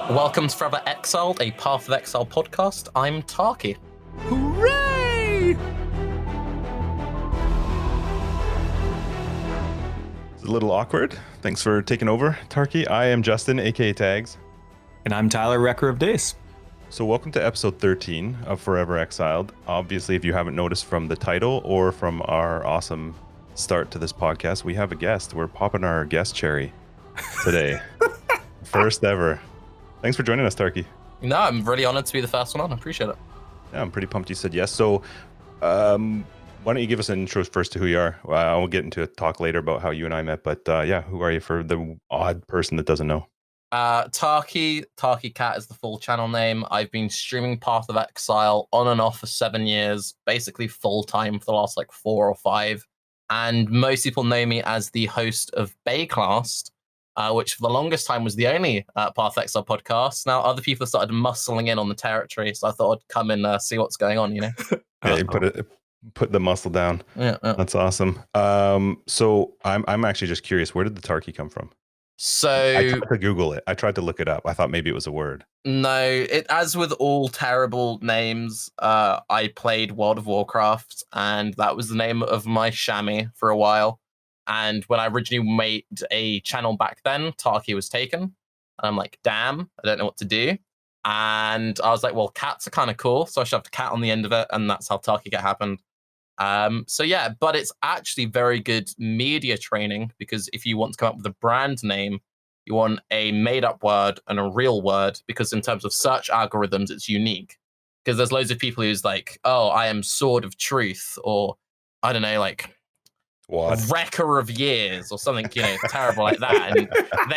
Welcome to Forever Exiled, a Path of Exile podcast. I'm Tarke. Hooray! It's a little awkward. Thanks for taking over, Tarke. I am Justin, aka Tags. And I'm Tyler, Wrecker of Days. So welcome to episode 13 of Forever Exiled. Obviously, if you haven't noticed from the title or from our awesome start to this podcast, we have a guest. We're popping our guest cherry today. First ever. Thanks for joining us, Tarke. No, I'm really honored to be the first one on. I appreciate it. Yeah, I'm pretty pumped you said yes. So why don't you give us an intro first to who you are? I will get into a talk later about how you and I met, but who are you for the odd person that doesn't know? Tarke Cat is the full channel name. I've been streaming Path of Exile on and off for 7 years, basically full time for the last 4 or 5. And most people know me as the host of Bayclast, which for the longest time was the only Path of Exile podcast. Now other people have started muscling in on the territory, so I thought I'd come and see what's going on, Yeah, you put the muscle down. Yeah. That's awesome. So I'm actually just curious, where did the Tarke come from? So I tried to Google it. I tried to look it up. I thought maybe it was a word. No, as with all terrible names, I played World of Warcraft, and that was the name of my chamois for a while. And when I originally made a channel back then, Tarke was taken. And I'm like, damn, I don't know what to do. And I was like, well, cats are kind of cool. So I shoved a cat on the end of it, and that's how Tarke Cat happened. But it's actually very good media training, because if you want to come up with a brand name, you want a made-up word and a real word, because in terms of search algorithms, it's unique. Because there's loads of people who's like, oh, I am Sword of Truth, or I don't know, What? Wrecker of Years, or something, terrible like that. And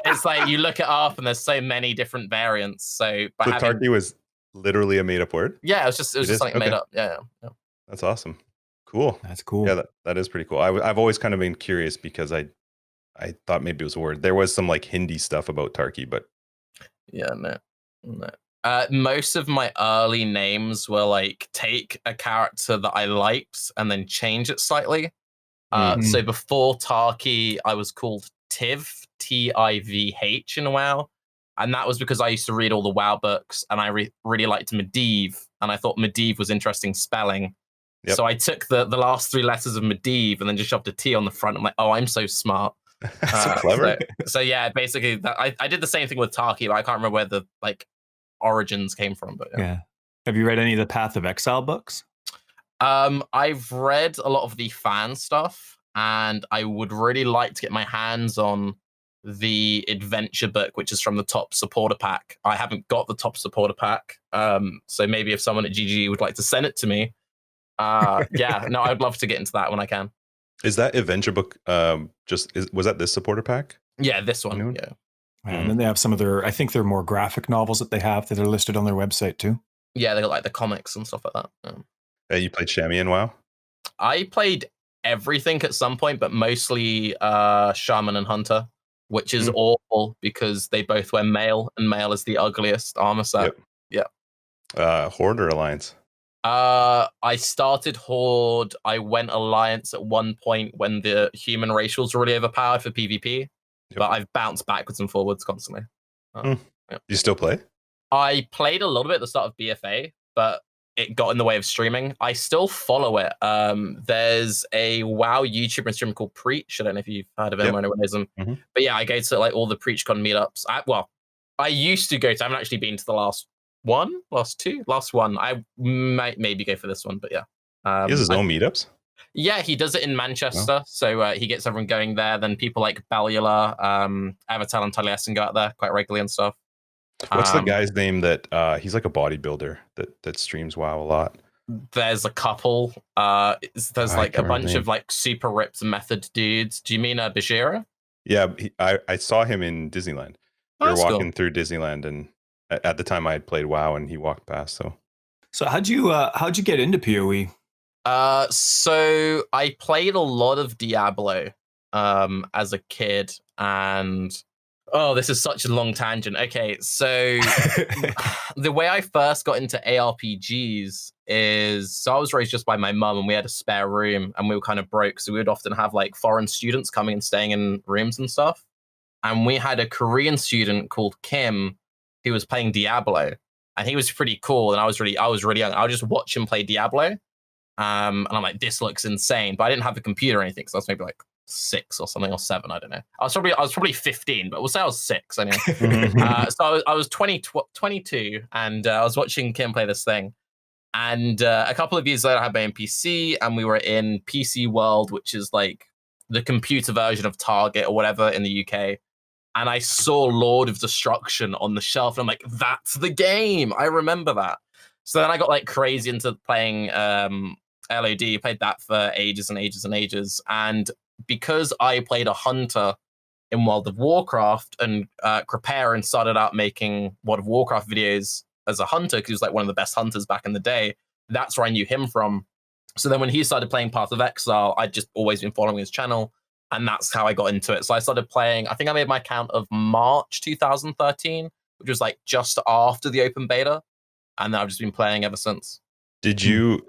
there's you look it up, and there's so many different variants. So Tarke was literally a made-up word? Yeah, it was just something made up. Yeah. That's awesome. Cool. That's cool. Yeah, that is pretty cool. I've always kind of been curious, because I thought maybe it was a word. There was some Hindi stuff about Tarke, but yeah, no. Most of my early names were take a character that I liked and then change it slightly. So before Tarke, I was called Tiv, Tivh in a WoW. And that was because I used to read all the WoW books, and I really liked Medivh, and I thought Medivh was interesting spelling. Yep. So I took the last 3 letters of Medivh and then just shoved a T on the front. I'm like, oh, I'm so smart. So clever. So yeah, basically, I did the same thing with Tarke, but I can't remember where the origins came from. But yeah. Have you read any of the Path of Exile books? I've read a lot of the fan stuff, and I would really like to get my hands on the adventure book, which is from the top supporter pack. I haven't got the top supporter pack, so maybe if someone at GG would like to send it to me, I'd love to get into that when I can. Is that adventure book was that this supporter pack? Yeah, this one. Yeah. And then they have some of their, I think they're more graphic novels that they have that are listed on their website too. Yeah, they got the comics and stuff like that. You played Chamois in WoW? I played everything at some point, but mostly Shaman and Hunter, which is awful because they both wear mail, and mail is the ugliest armor set. Yep. Yeah. Horde or Alliance? I started Horde. I went Alliance at one point when the human racials were really overpowered for PvP, but I've bounced backwards and forwards constantly. You still play? I played a little bit at the start of BFA, but it got in the way of streaming. I still follow it. There's a WoW YouTuber and streamer called Preach. I don't know if you've heard of him or anyone knows him. But yeah, I go to all the PreachCon meetups. I used to go to, I haven't actually been to the last one. I might maybe go for this one, but yeah. He has his own meetups? Yeah, he does it in Manchester. So he gets everyone going there. Then people like Bellula, Avatar and Taliesin go out there quite regularly and stuff. What's the guy's name that he's like a bodybuilder that streams WoW a lot? There's a couple. There's a bunch of super ripped method dudes. Do you mean Bashira? Yeah, I saw him in Disneyland. We were walking through Disneyland, and at the time I had played WoW, and he walked past. So how'd you get into POE? So I played a lot of Diablo as a kid, and this is such a long tangent. Okay, so the way I first got into ARPGs is, I was raised just by my mum, and we had a spare room, and we were kind of broke, so we would often have foreign students coming and staying in rooms and stuff. And we had a Korean student called Kim who was playing Diablo, and he was pretty cool, and I was really young. I would just watch him play Diablo, and I'm like, this looks insane. But I didn't have a computer or anything, because I was maybe like 6 or something, or 7, I don't know. I was probably 15, but we'll say I was 6 anyway. So I was 22, and I was watching Kim play this thing. And a couple of years later, I had my own PC, and we were in PC World, which is like the computer version of Target or whatever in the UK. And I saw Lord of Destruction on the shelf, and I'm like, that's the game. I remember that. So then I got like crazy into playing LOD, played that for ages and ages and ages. And because I played a hunter in World of Warcraft, and Prepare and started out making World of Warcraft videos as a hunter, because he was like one of the best hunters back in the day, that's where I knew him from. So then when he started playing Path of Exile, I'd just always been following his channel, and that's how I got into it. So I started playing, I think I made my account of March 2013, which was like just after the open beta, and then I've just been playing ever since. Did you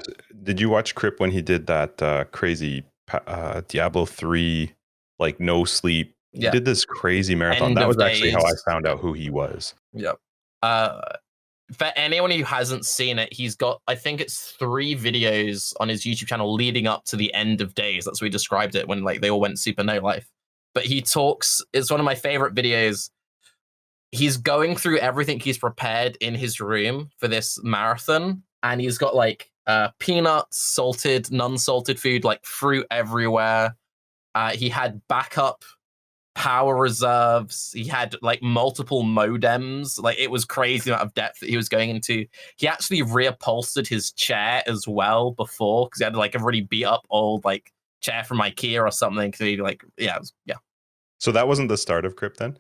watch Crip when he did that crazy Diablo 3, like no sleep? He did this crazy marathon. That was actually how I found out who he was. Yep. For anyone who hasn't seen it, he's got, I think it's 3 videos on his YouTube channel leading up to the end of days. That's what he described it, when like they all went super no life. But he talks, it's one of my favorite videos. He's going through everything he's prepared in his room for this marathon, and he's got like peanuts, salted, non-salted food, like fruit everywhere. He had backup power reserves. He had like multiple modems. Like, it was crazy amount of depth that he was going into. He actually reupholstered his chair as well before, because he had like a really beat up old like chair from IKEA or something. So he like, yeah. So that wasn't the start of Crip then?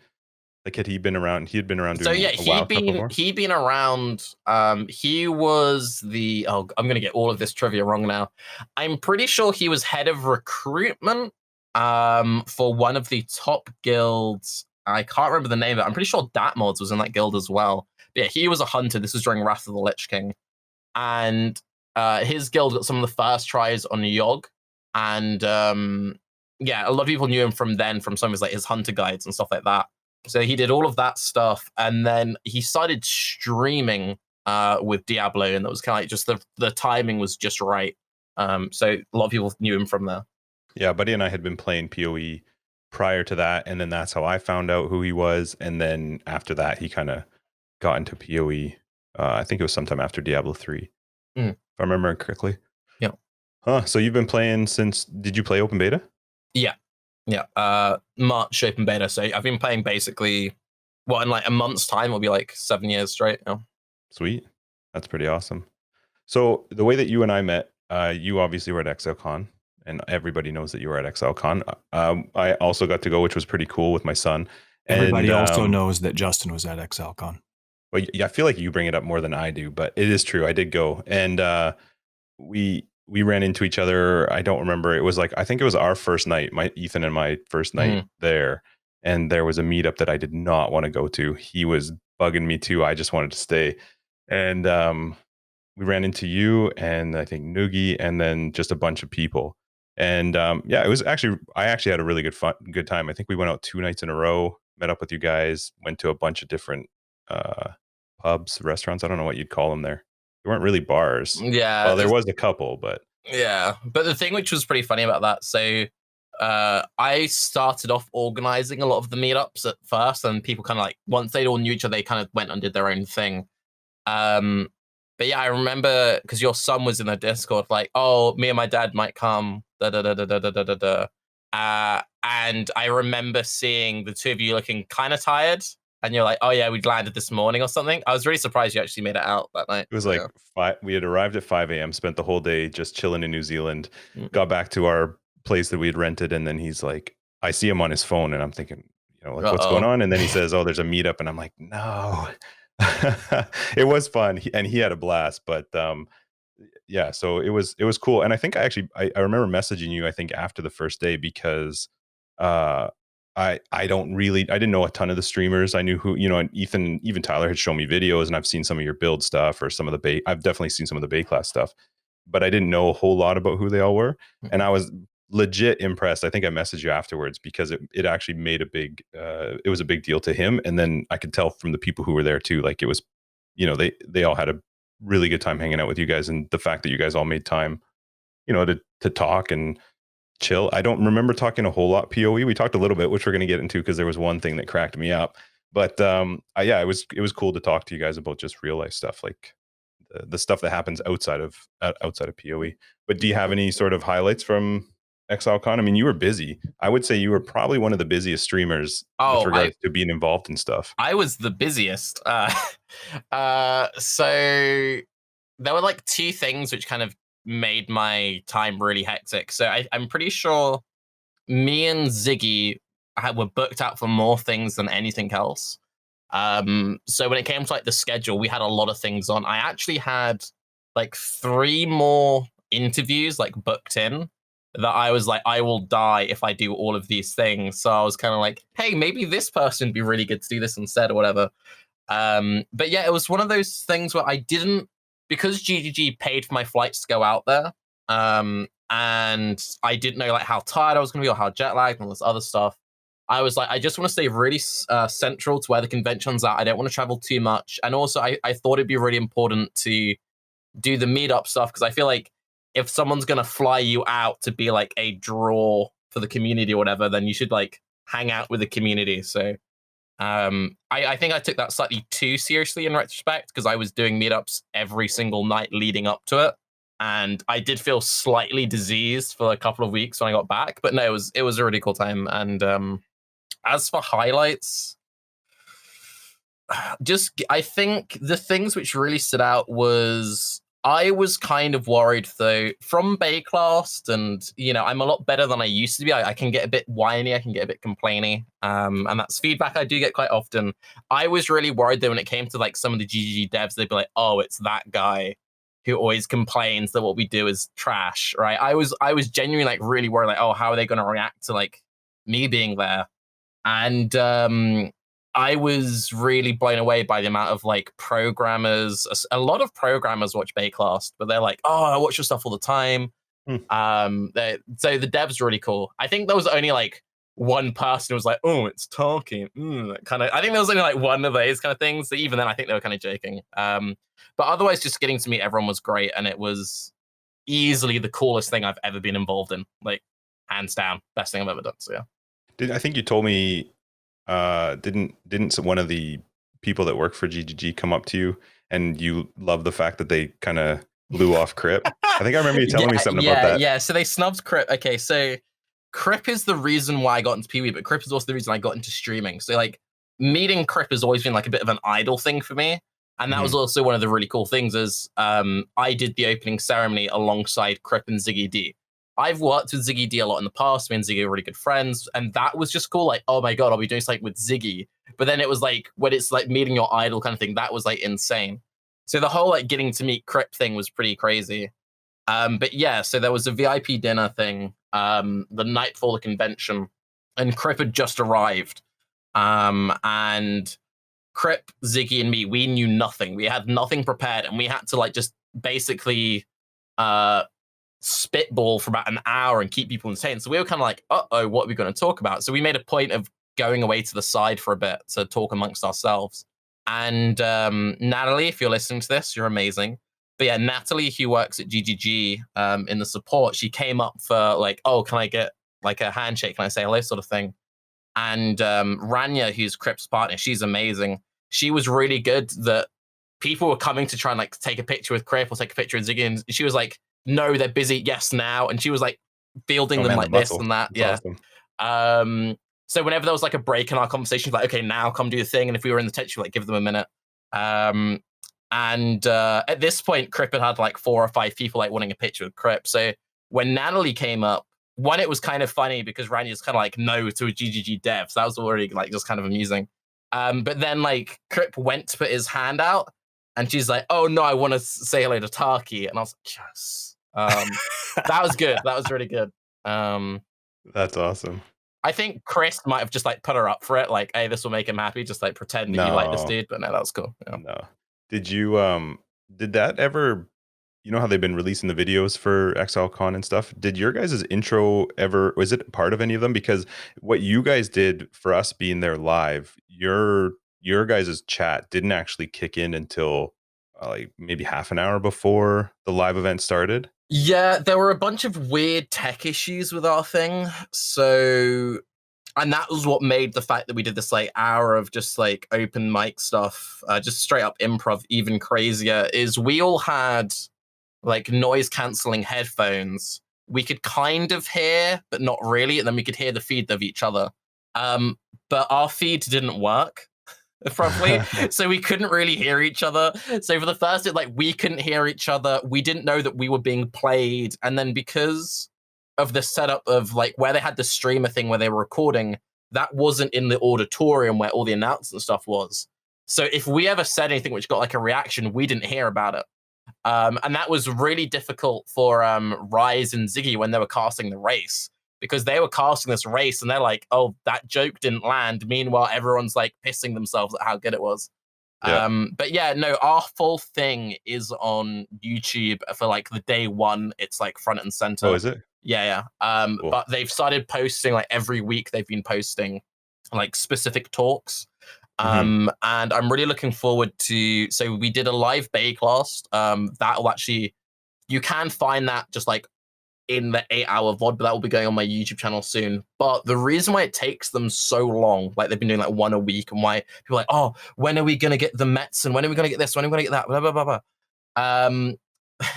Like, had he been around? He had been around doing. So yeah, he'd been around. He was the. Oh, I'm gonna get all of this trivia wrong now. I'm pretty sure he was head of recruitment for one of the top guilds. I can't remember the name of it. I'm pretty sure Datmods was in that guild as well. But yeah, he was a hunter. This was during Wrath of the Lich King, and his guild got some of the first tries on Yogg, and yeah, a lot of people knew him from then, from some of his like his hunter guides and stuff like that. So he did all of that stuff, and then he started streaming with Diablo, and that was kind of like just the timing was just right. So a lot of people knew him from there. Yeah, Buddy and I had been playing POE prior to that, and then that's how I found out who he was. And then after that, he kind of got into POE. I think it was sometime after Diablo 3, if I remember correctly. Yeah. Huh. So you've been playing since? Did you play open beta? Yeah. March open beta. So I've been playing basically, in like a month's time, it'll be like 7 years straight. Yeah. Sweet. That's pretty awesome. So the way that you and I met, you obviously were at ExileCon, and everybody knows that you were at ExileCon. I also got to go, which was pretty cool, with my son. Everybody also knows that Justin was at ExileCon. Well, yeah, I feel like you bring it up more than I do, but it is true. I did go, and we ran into each other. I don't remember. It was like, I think it was our first night, Ethan and my first night there. And there was a meetup that I did not want to go to. He was bugging me too. I just wanted to stay. And we ran into you, and I think Noogie, and then just a bunch of people. And yeah, it was actually, I actually had a really good time. I think we went out 2 nights in a row, met up with you guys, went to a bunch of different pubs, restaurants. I don't know what you'd call them there. They weren't really bars. Yeah. Well, there was a couple, but. Yeah. But the thing which was pretty funny about that, so I started off organizing a lot of the meetups at first, and people kind of like, once they all knew each other, they kind of went and did their own thing. But yeah, I remember, because your son was in the Discord, like, oh, me and my dad might come, and I remember seeing the two of you looking kind of tired, and you're like, oh yeah, we'd landed this morning or something. I was really surprised you actually made it out that night. It was like 5, we had arrived at 5 a.m., spent the whole day just chilling in New Zealand, got back to our place that we had rented, and then he's like, I see him on his phone, and I'm thinking, you know, like, what's going on? And then he says, oh, there's a meetup, and I'm like, no. It was fun, and he had a blast. But yeah, so it was cool. And I think I remember messaging you, I think, after the first day, because I didn't know a ton of the streamers. I knew who, you know, and Ethan, even Tyler had shown me videos, and I've seen some of your build stuff, or some of the I've definitely seen some of the Bay class stuff, but I didn't know a whole lot about who they all were. And I was legit impressed. I think I messaged you afterwards because it actually made it was a big deal to him. And then I could tell from the people who were there too, like it was, they all had a really good time hanging out with you guys. And the fact that you guys all made time, to talk and chill. I don't remember talking a whole lot POE. We talked a little bit, which we're going to get into because there was one thing that cracked me up. But yeah, it was cool to talk to you guys about just real life stuff, like the stuff that happens outside of POE. But do you have any sort of highlights from ExileCon? I mean, you were busy. I would say you were probably one of the busiest streamers with regards to being involved in stuff. I was the busiest. So there were like two things which kind of made my time really hectic. So I'm pretty sure me and Ziggy were booked out for more things than anything else. So when it came to like the schedule, we had a lot of things on. I actually had like 3 more interviews like booked in that I was like, I will die if I do all of these things. So I was kind of like, hey, maybe this person would be really good to do this instead or whatever. But yeah, it was one of those things where I didn't, because GGG paid for my flights to go out there, and I didn't know like how tired I was going to be or how jet lagged and all this other stuff. I was like, I just want to stay really central to where the convention's at. I don't want to travel too much. And also, I thought it'd be really important to do the meetup stuff because I feel like if someone's going to fly you out to be like a draw for the community or whatever, then you should like hang out with the community. So I think I took that slightly too seriously in retrospect because I was doing meetups every single night leading up to it. And I did feel slightly diseased for a couple of weeks when I got back. But no, it was a really cool time. And as for highlights, I think the things which really stood out was I was kind of worried though from Bayclast, and I'm a lot better than I used to be. I can get a bit whiny, I can get a bit complainy, and that's feedback I do get quite often. I was really worried though when it came to like some of the GGG devs, they'd be like, "Oh, it's that guy who always complains that what we do is trash," right? I was genuinely like really worried, like, "Oh, how are they going to react to like me being there?" And I was really blown away by the amount of like programmers. A lot of programmers watch Bayclast, but they're like, "Oh, I watch your stuff all the time." So the devs are really cool. I think there was only like one person who was like, "Oh, it's Tarke." Kind of. I think there was only like one of those kind of things. So even then, I think they were kind of joking. But otherwise, just getting to meet everyone was great, and it was easily the coolest thing I've ever been involved in. Like hands down, best thing I've ever done. So yeah. I think you told me didn't one of the people that work for GGG come up to you and you love the fact that they kind of blew off Crip? I think I remember you telling me something about that. Yeah, so they snubbed Crip. Okay, so Crip is the reason why I got into PoE, but Crip is also the reason I got into streaming. So like meeting Crip has always been like a bit of an idol thing for me. And that was also one of the really cool things is I did the opening ceremony alongside Crip and Ziggy D. I've worked with Ziggy D a lot in the past. Me and Ziggy are really good friends. And that was just cool. Like, oh my God, I'll be doing something with Ziggy. But then it was like, when it's like meeting your idol kind of thing, that was like insane. So the whole like getting to meet Crip thing was pretty crazy. But yeah, so there was a VIP dinner thing the night before the convention. And Crip had just arrived. And Crip, Ziggy, and me, we knew nothing. We had nothing prepared. And we had to like just basically spitball for about an hour and keep people insane. So we were kind of like, uh-oh, what are we going to talk about? So we made a point of going away to the side for a bit to talk amongst ourselves. And Natalie, if you're listening to this, you're amazing. But yeah, Natalie, who works at GGG in the support, she came up for like, oh, can I get like a handshake? Can I say hello sort of thing? And Rania, who's Crip's partner, she's amazing. She was really good that people were coming to try and like take a picture with Crip or take a picture with Ziggy. And she was like, no, they're busy. Yes, now. And she was like fielding them like this and that. That's awesome. So whenever there was like a break in our conversation, like, okay, now come do the thing. And if we were in the tent, she'd like give them a minute. And at this point, Crip had like 4 or 5 people like wanting a picture with Crip. So when Natalie came up, one, it was kind of funny because Randy's kind of like no to a GGG dev. So that was already like just kind of amusing. But then like Crip went to put his hand out and she's like, oh no, I want to say hello to Tarke. And I was like, yes. That was good. That was really good. That's awesome. I think Chris might have just like put her up for it. Like, hey, this will make him happy. Just like pretend that you like this dude. But no, that was cool. Yeah. No. Did you, did that ever you know how they've been releasing the videos for ExileCon and stuff? Did your guys' intro ever, was it part of any of them? Because what you guys did for us being there live, your guys' chat didn't actually kick in until like maybe half an hour before the live event started. Yeah, there were a bunch of weird tech issues with our thing. So, and that was what made the fact that we did this like hour of just like open mic stuff, just straight up improv, even crazier. Is we all had like noise canceling headphones. We could kind of hear, but not really, and then we could hear the feed of each other. But our feed didn't work properly, so we couldn't really hear each other. So for the first bit, like we couldn't hear each other. We didn't know that we were being played, and then because of the setup of like where they had the streamer thing where they were recording, that wasn't in the auditorium where all the announcement stuff was. So if we ever said anything which got like a reaction, we didn't hear about it. And that was really difficult for Rise and Ziggy when they were casting the race, because they were casting this race and they're like, oh, that joke didn't land. Meanwhile, everyone's like pissing themselves at how good it was. Yeah. But yeah, no, our full thing is on YouTube for like the day one. It's like front and center. Oh, is it? Yeah. Cool. But they've started posting like every week. They've been posting like specific talks. And I'm really looking forward to. So we did a live Baycast. That will actually, you can find that just like in the 8-hour VOD, but that will be going on my YouTube channel soon. But the reason why it takes them so long, like they've been doing like one a week, and why people are like, oh, when are we gonna get the Mets and when are we gonna get this? When are we gonna get that? Blah blah blah blah.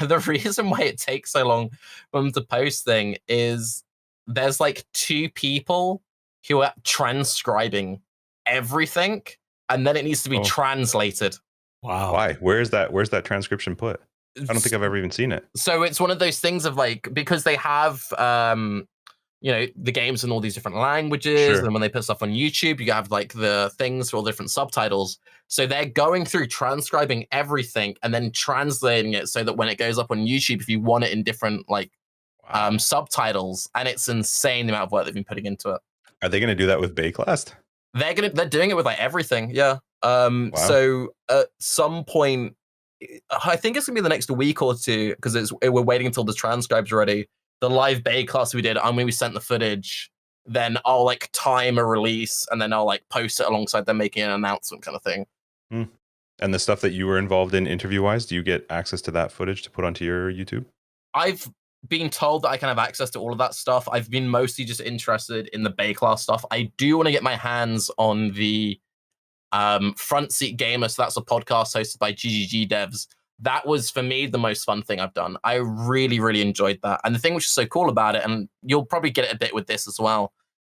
The reason why it takes so long for them to post thing is there's like 2 people who are transcribing everything, and then it needs to be translated. Wow. Why? Where's that transcription put? I don't think I've ever even seen it. So it's one of those things of like, because they have the games in all these different languages, Sure. and then when they put stuff on YouTube, you have like the things for all different subtitles. So they're going through transcribing everything and then translating it so that when it goes up on YouTube, if you want it in different like subtitles, and it's insane the amount of work they've been putting into it. Are they going to do that with Baycast? They're doing it with like everything. Yeah. Wow. So at some point, I think it's gonna be the next week or two, because we're waiting until the transcribes are ready. The live Baycast we did, and when we sent the footage, then I'll like time a release, and then I'll like post it alongside them making an announcement kind of thing. And the stuff that you were involved in interview-wise, do you get access to that footage to put onto your YouTube? I've been told that I can have access to all of that stuff. I've been mostly just interested in the Baycast stuff. I do want to get my hands on the Front Seat Gamer, so that's a podcast hosted by GGG devs. That was for me the most fun thing I've done. I really, really enjoyed that. And the thing which is so cool about it, and you'll probably get it a bit with this as well.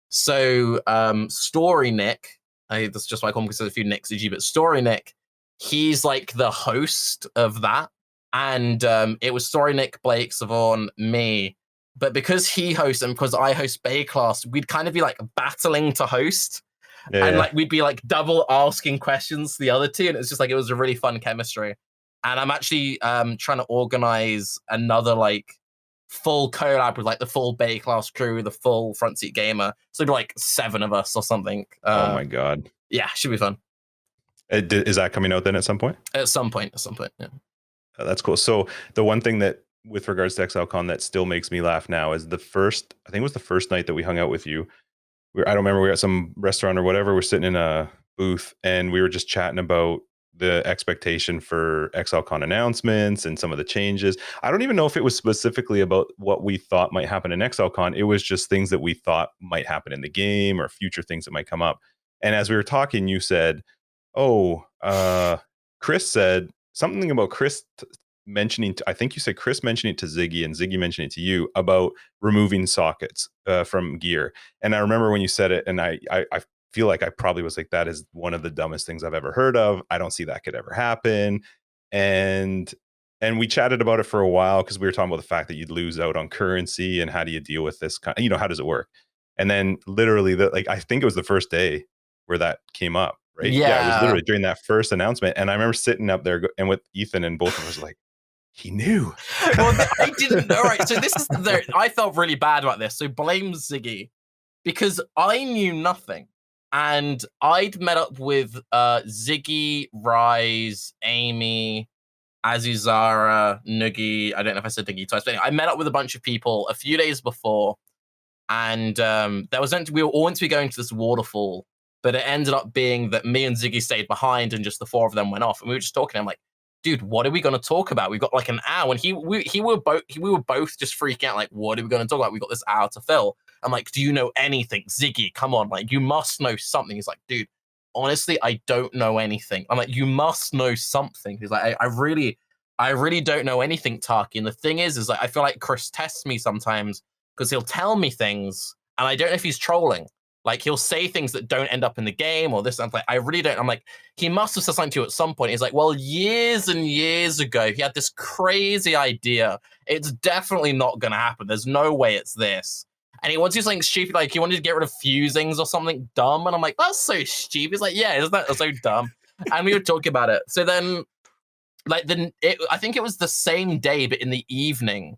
So Story Nick, that's just what I call him because there's a few Nicks at G, but Story Nick, he's like the host of that. And it was Story Nick, Blake, Savon, me. But because he hosts and because I host Baycast, we'd kind of be like battling to host. And like we'd be like double asking questions to the other two, and it's just like it was a really fun chemistry. And I'm actually trying to organize another like full collab with like the full Baycast crew, the full Front Seat Gamer. So it'd be like 7 of us or something. Oh my god! Yeah, should be fun. Is that coming out then at some point? At some point, yeah. That's cool. So the one thing that, with regards to ExileCon, that still makes me laugh now is I think it was the first night that we hung out with you. I don't remember, we were at some restaurant or whatever. We're sitting in a booth and we were just chatting about the expectation for ExileCon announcements and some of the changes. I don't even know if it was specifically about what we thought might happen in ExileCon. It was just things that we thought might happen in the game or future things that might come up. And as we were talking, you said, Chris said something about Chris mentioning, I think you said Chris mentioning it to Ziggy and Ziggy mentioning it to you about removing sockets from gear. And I remember when you said it, and I feel like I probably was like, that is one of the dumbest things I've ever heard of. I don't see that could ever happen. And we chatted about it for a while because we were talking about the fact that you'd lose out on currency and how do you deal with this kind of, how does it work? And then literally I think it was the first day where that came up, right? Yeah, it was literally during that first announcement. And I remember sitting up there and with Ethan, and both of us like, he knew. Well, I didn't know. Right. So this is I felt really bad about this. So blame Ziggy, because I knew nothing. And I'd met up with Ziggy, Rise, Amy, Azuzara, Noogie. I don't know if I said Noogie twice, but anyway, I met up with a bunch of people a few days before, and we were all meant to be going to this waterfall, but it ended up being that me and Ziggy stayed behind, and just the four of them went off. And we were just talking. I'm like, dude, what are we going to talk about? We've got like an hour. And we were both just freaking out. Like, what are we going to talk about? We got this hour to fill. I'm like, do you know anything, Ziggy? Come on, like you must know something. He's like, dude, honestly, I don't know anything. I'm like, you must know something. He's like, I really don't know anything, Tarke. And the thing is like, I feel like Chris tests me sometimes because he'll tell me things and I don't know if he's trolling. Like he'll say things that don't end up in the game or this. I'm like, I really don't. I'm like, he must have said something to you at some point. He's like, well, years and years ago, he had this crazy idea. It's definitely not going to happen. There's no way it's this. And he wants to do something stupid, like he wanted to get rid of fusings or something dumb. And I'm like, that's so stupid. He's like, yeah, isn't that so dumb? And we were talking about it. So then, like, I think it was the same day, but in the evening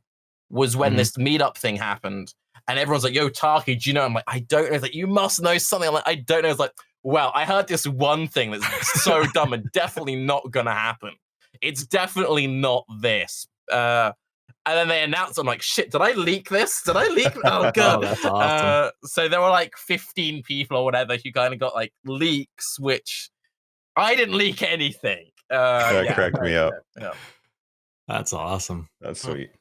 was when this meetup thing happened. And everyone's like, yo, Tarke, do you know? I'm like, I don't know. It's like, you must know something. I'm like, I don't know. It's like, well, I heard this one thing that's so dumb and definitely not going to happen. It's definitely not this. And then they announced, I'm like, shit, did I leak this? Did I leak? Oh, God. Oh, that's awesome. So there were like 15 people or whatever who kind of got like leaks, which I didn't leak anything. That cracked me up. Yeah. That's awesome. That's sweet.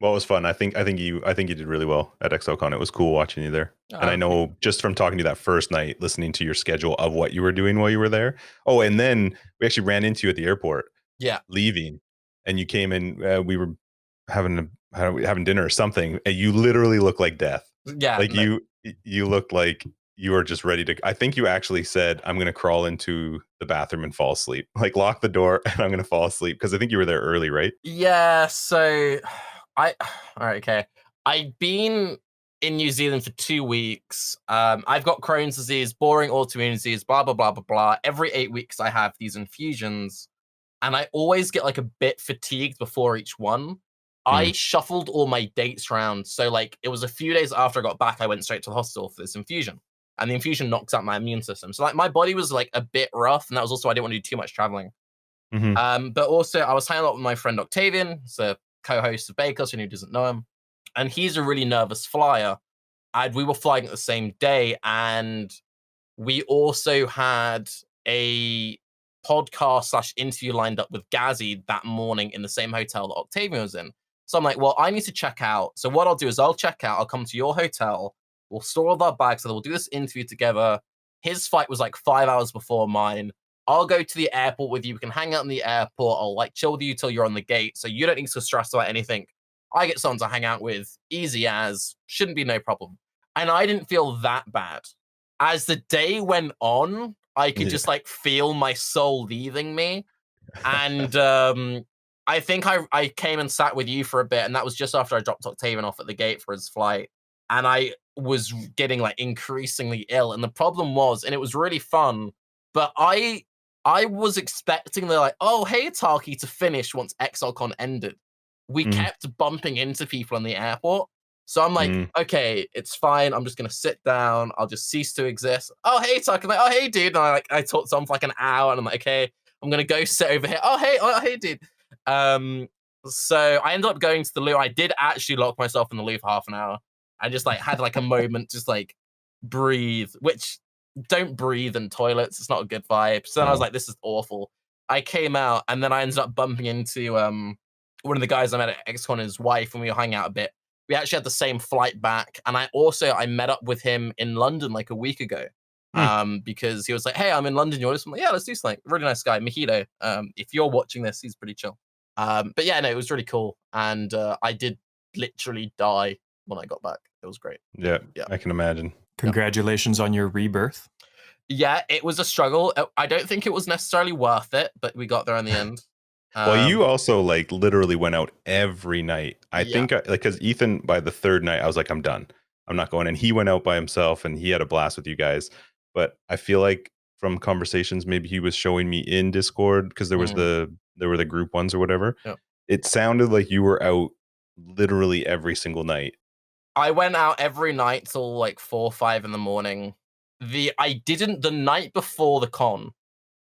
Well, it was fun. I think you did really well at ExileCon. It was cool watching you there. And I know just from talking to you that first night, listening to your schedule of what you were doing while you were there. Oh, and then we actually ran into you at the airport. Yeah. Leaving, and you came in. We were having dinner or something, and you literally looked like death. Yeah. Like you looked like you were just ready to. I think you actually said, "I'm going to crawl into the bathroom and fall asleep. Like lock the door, and I'm going to fall asleep." Because I think you were there early, right? Yeah. So all right, okay. I've been in New Zealand for 2 weeks. I've got Crohn's disease, boring autoimmune disease, blah, blah, blah, blah, blah. Every 8 weeks I have these infusions, and I always get like a bit fatigued before each one. I shuffled all my dates around. So like it was a few days after I got back, I went straight to the hospital for this infusion. And the infusion knocks out my immune system. So like my body was like a bit rough, and that was also I didn't want to do too much traveling. But also I was hanging out with my friend Octavian, so co-host of Bakers, who doesn't know him, and he's a really nervous flyer. And we were flying at the same day, and we also had a podcast / interview lined up with Gazzy that morning in the same hotel that Octavian was in. So I'm like, well, I need to check out. So what I'll do is I'll check out. I'll come to your hotel. We'll store all our bags, so we'll do this interview together. His flight was like 5 hours before mine. I'll go to the airport with you. We can hang out in the airport. I'll like chill with you till you're on the gate, so you don't need to stress about anything. I get someone to hang out with, easy as, shouldn't be no problem. And I didn't feel that bad. As the day went on, I could just like feel my soul leaving me. And I think I came and sat with you for a bit, and that was just after I dropped Octavian off at the gate for his flight. And I was getting like increasingly ill. And the problem was, and it was really fun, but I was expecting the like, oh, hey, Tarke, to finish once ExileCon ended. We kept bumping into people in the airport. So I'm like, okay, it's fine. I'm just going to sit down. I'll just cease to exist. Oh, hey, Tarke. I'm like, oh, hey, dude. And I talked to him for like an hour, and I'm like, okay, I'm going to go sit over here. Oh, hey, dude. So I ended up going to the loo. I did actually lock myself in the loo for half an hour. I just like had like a moment, just like breathe, which don't breathe in toilets. It's not a good vibe. So then I was like, this is awful. I came out, and then I ended up bumping into one of the guys I met at XCon, his wife, and we were hanging out a bit. We actually had the same flight back, and I met up with him in London like a week ago. Because he was like, hey, I'm in London, you want to? I'm like, yeah, let's do something. Really nice guy, Mojito. If you're watching this, he's pretty chill. But yeah, no, it was really cool. And I did literally die when I got back. It was great. Yeah, I can imagine. Congratulations on your rebirth. Yeah, it was a struggle. I don't think it was necessarily worth it, but we got there in the end. Well, you also like literally went out every night. I think like because Ethan, by the third night, I was like, I'm done. I'm not going. And he went out by himself, and he had a blast with you guys. But I feel like from conversations, maybe he was showing me in Discord, because there was there were the group ones or whatever. Yeah. It sounded like you were out literally every single night. I went out every night till like 4 or 5 in the morning. The night before the con,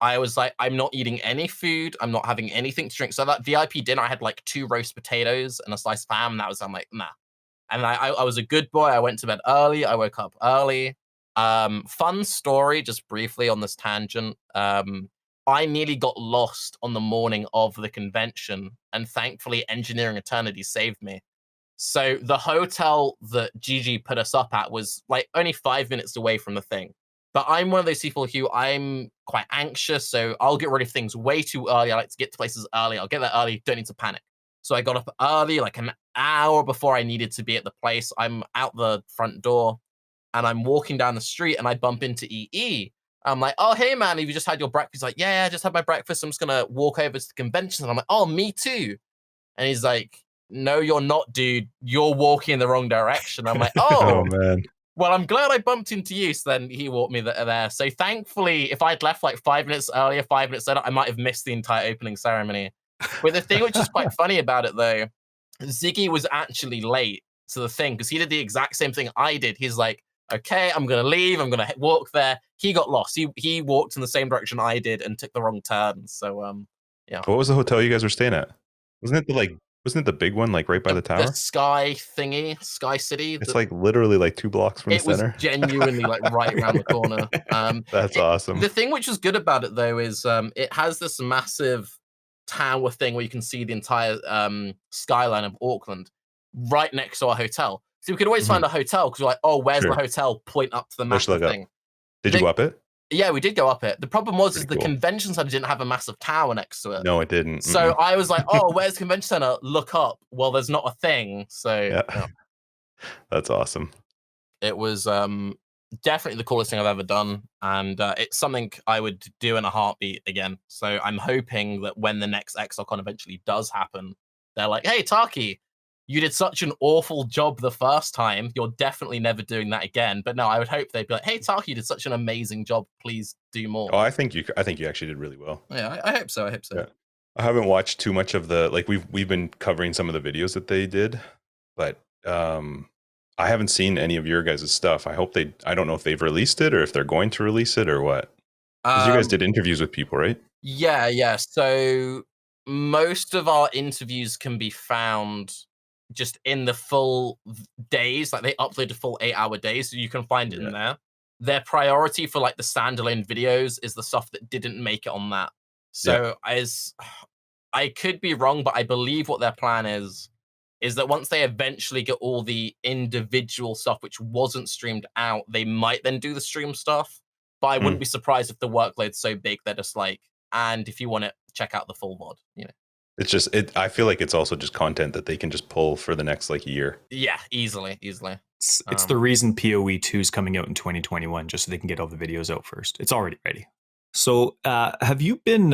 I was like, I'm not eating any food. I'm not having anything to drink. So that VIP dinner, I had like 2 roast potatoes and a slice of ham. And I'm like, nah. And I was a good boy. I went to bed early. I woke up early. Fun story, just briefly on this tangent. I nearly got lost on the morning of the convention, and thankfully, Engineering Eternity saved me. So the hotel that Gigi put us up at was like only 5 minutes away from the thing. But I'm one of those people who I'm quite anxious, so I'll get rid of things way too early. I like to get to places early. I'll get there early, don't need to panic. So I got up early, like an hour before I needed to be at the place. I'm out the front door and I'm walking down the street and I bump into EE. I'm like, oh, hey, man, have you just had your breakfast? He's like, yeah, I just had my breakfast. I'm just going to walk over to the convention. And I'm like, oh, me too. And he's like, no, you're not, dude. You're walking in the wrong direction. I'm like, Oh, man. well, I'm glad I bumped into you. So then he walked me there. So thankfully, if I'd left like 5 minutes earlier, 5 minutes later, I might have missed the entire opening ceremony. But the thing which is quite funny about it, though, Ziggy was actually late to the thing because he did the exact same thing I did. He's like, okay, I'm going to leave. I'm going to walk there. He got lost. He walked in the same direction I did and took the wrong turn. So, yeah. What was the hotel you guys were staying at? Wasn't it the big one, like right by the tower? The Sky thingy, Sky City. It's like literally like 2 blocks from the center. It was genuinely like right around the corner. That's awesome. The thing which was good about it, though, is it has this massive tower thing where you can see the entire skyline of Auckland right next to our hotel. So we could always find a hotel because we're like, oh, where's the hotel? Point up to the massive thing. Did you go up it? Yeah, we did go up it. The problem was Pretty the convention center didn't have a massive tower next to it. No, it didn't. So I was like, oh, where's the convention center? Look up. Well, there's not a thing. So yeah. That's awesome. It was definitely the coolest thing I've ever done. And it's something I would do in a heartbeat again. So I'm hoping that when the next ExileCon eventually does happen, they're like, hey, Tarke, you did such an awful job the first time. You're definitely never doing that again. But no, I would hope they'd be like, hey, Tarke, you did such an amazing job. Please do more. Oh, I think you actually did really well. Yeah, I hope so. Yeah. I haven't watched too much of we've been covering some of the videos that they did, but I haven't seen any of your guys' stuff. I don't know if they've released it or if they're going to release it or what. Because you guys did interviews with people, right? Yeah. So most of our interviews can be found just in the full days. Like they upload a full 8-hour days, so you can find it in there. Their priority for like the standalone videos is the stuff that didn't make it on that. So I could be wrong, but I believe what their plan is that once they eventually get all the individual stuff which wasn't streamed out, they might then do the stream stuff. But I wouldn't be surprised if the workload's so big they're just like, and if you want it, check out the full VOD, you know. It's just I feel like it's also just content that they can just pull for the next like year. Yeah, easily. It's the reason POE 2 is coming out in 2021, just so they can get all the videos out first. It's already ready. So have you been,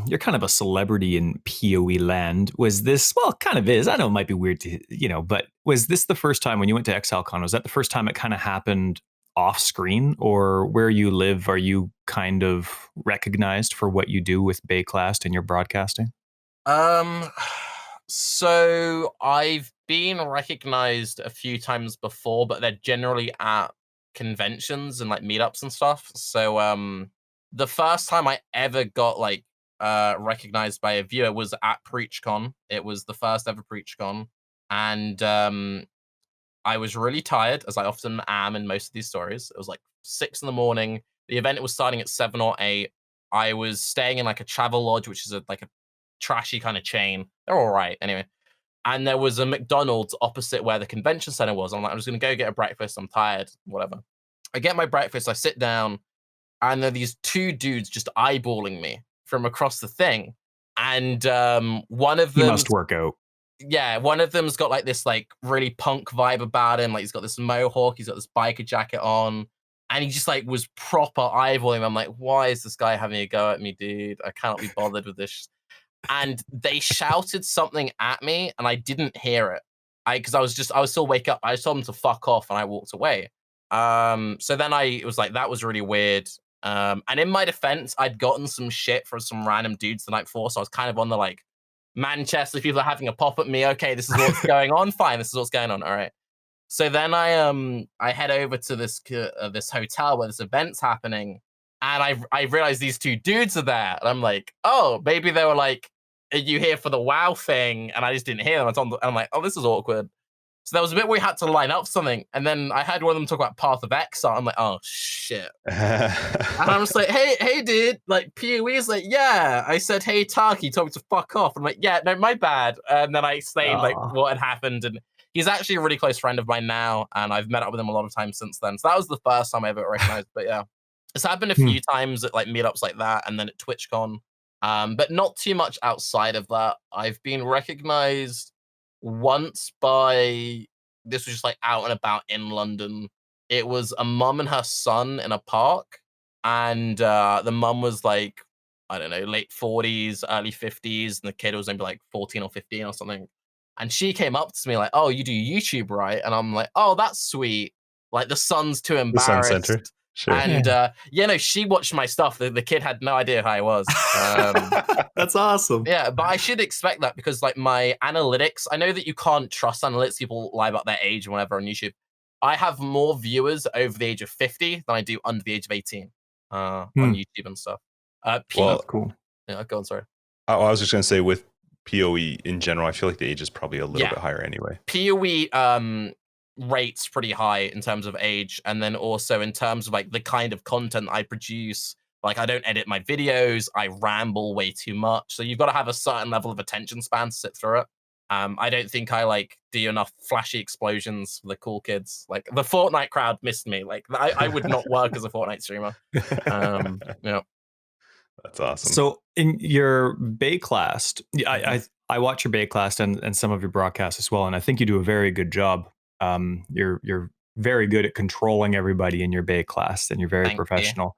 you're kind of a celebrity in POE land. Was this, well, it kind of is. I know it might be weird to, but was this the first time when you went to ExileCon, was that the first time it kind of happened off screen, or where you live, are you kind of recognized for what you do with Bayclast and your broadcasting? So I've been recognized a few times before, but they're generally at conventions and like meetups and stuff. So the first time I ever got like recognized by a viewer was at PreachCon. It was the first ever PreachCon, and I was really tired, as I often am in most of these stories. It was like 6 a.m. The event was starting at 7 or 8. I was staying in like a travel lodge, which is like a trashy kind of chain. They're all right anyway. And there was a McDonald's opposite where the convention center was. I'm like, I'm just gonna go get a breakfast. I'm tired, whatever. I get my breakfast. I sit down, and there are these 2 dudes just eyeballing me from across the thing. And one of them must work out. Yeah, one of them's got like this like really punk vibe about him. Like he's got this mohawk, he's got this biker jacket on, and he just like was proper eyeballing. I'm like, why is this guy having a go at me, dude? I cannot be bothered with this. And they shouted something at me, and I didn't hear it. Because I was still wake up. I just told them to fuck off, and I walked away. So then it was like, that was really weird. And in my defense, I'd gotten some shit from some random dudes the night before, so I was kind of on the like, Manchester, people are having a pop at me. Okay, this is what's going on. Fine, this is what's going on. All right. So then I head over to this hotel where this event's happening, And I realized these two dudes are there, and I'm like, oh, maybe they were like, are you here for the WoW thing? And I just didn't hear them. And I'm like, oh, this is awkward. So there was a bit where we had to line up something, and then I had one of them talk about Path of Exile. I'm like, oh shit. And I'm just like, hey, dude, like POE is like, yeah. I said, hey, Tarke, told me to fuck off. I'm like, yeah, no, my bad. And then I explained like what had happened, and he's actually a really close friend of mine now, and I've met up with him a lot of times since then. So that was the first time I ever recognized. But yeah, it's happened a few times at like meetups like that, and then at TwitchCon, but not too much outside of that. I've been recognized once by, this was just like out and about in London. It was a mum and her son in a park, and the mum was like, I don't know, late 40s, early 50s, and the kid was maybe like 14 or 15 or something. And she came up to me like, oh, you do YouTube, right? And I'm like, oh, that's sweet. Like the son's too The Sun embarrassed. Center. Sure. And no, she watched my stuff. The kid had no idea who I was. That's awesome. Yeah, but I should expect that because like my analytics, I know that you can't trust analytics. People lie about their age or whatever on YouTube. I have more viewers over the age of 50 than I do under the age of 18 on YouTube and stuff. Well, cool. Yeah, go on, sorry. I was just going to say with POE in general, I feel like the age is probably a little bit higher anyway. POE rates pretty high in terms of age, and then also in terms of like the kind of content I produce. Like I don't edit my videos, I ramble way too much. So you've got to have a certain level of attention span to sit through it. I don't think I like do enough flashy explosions for the cool kids. Like the Fortnite crowd missed me. Like I would not work as a Fortnite streamer. Yeah. That's awesome. So in your Bayclast, I watch your Bayclast and some of your broadcasts as well, and I think you do a very good job. You're very good at controlling everybody in your Bayclast, and you're very professional.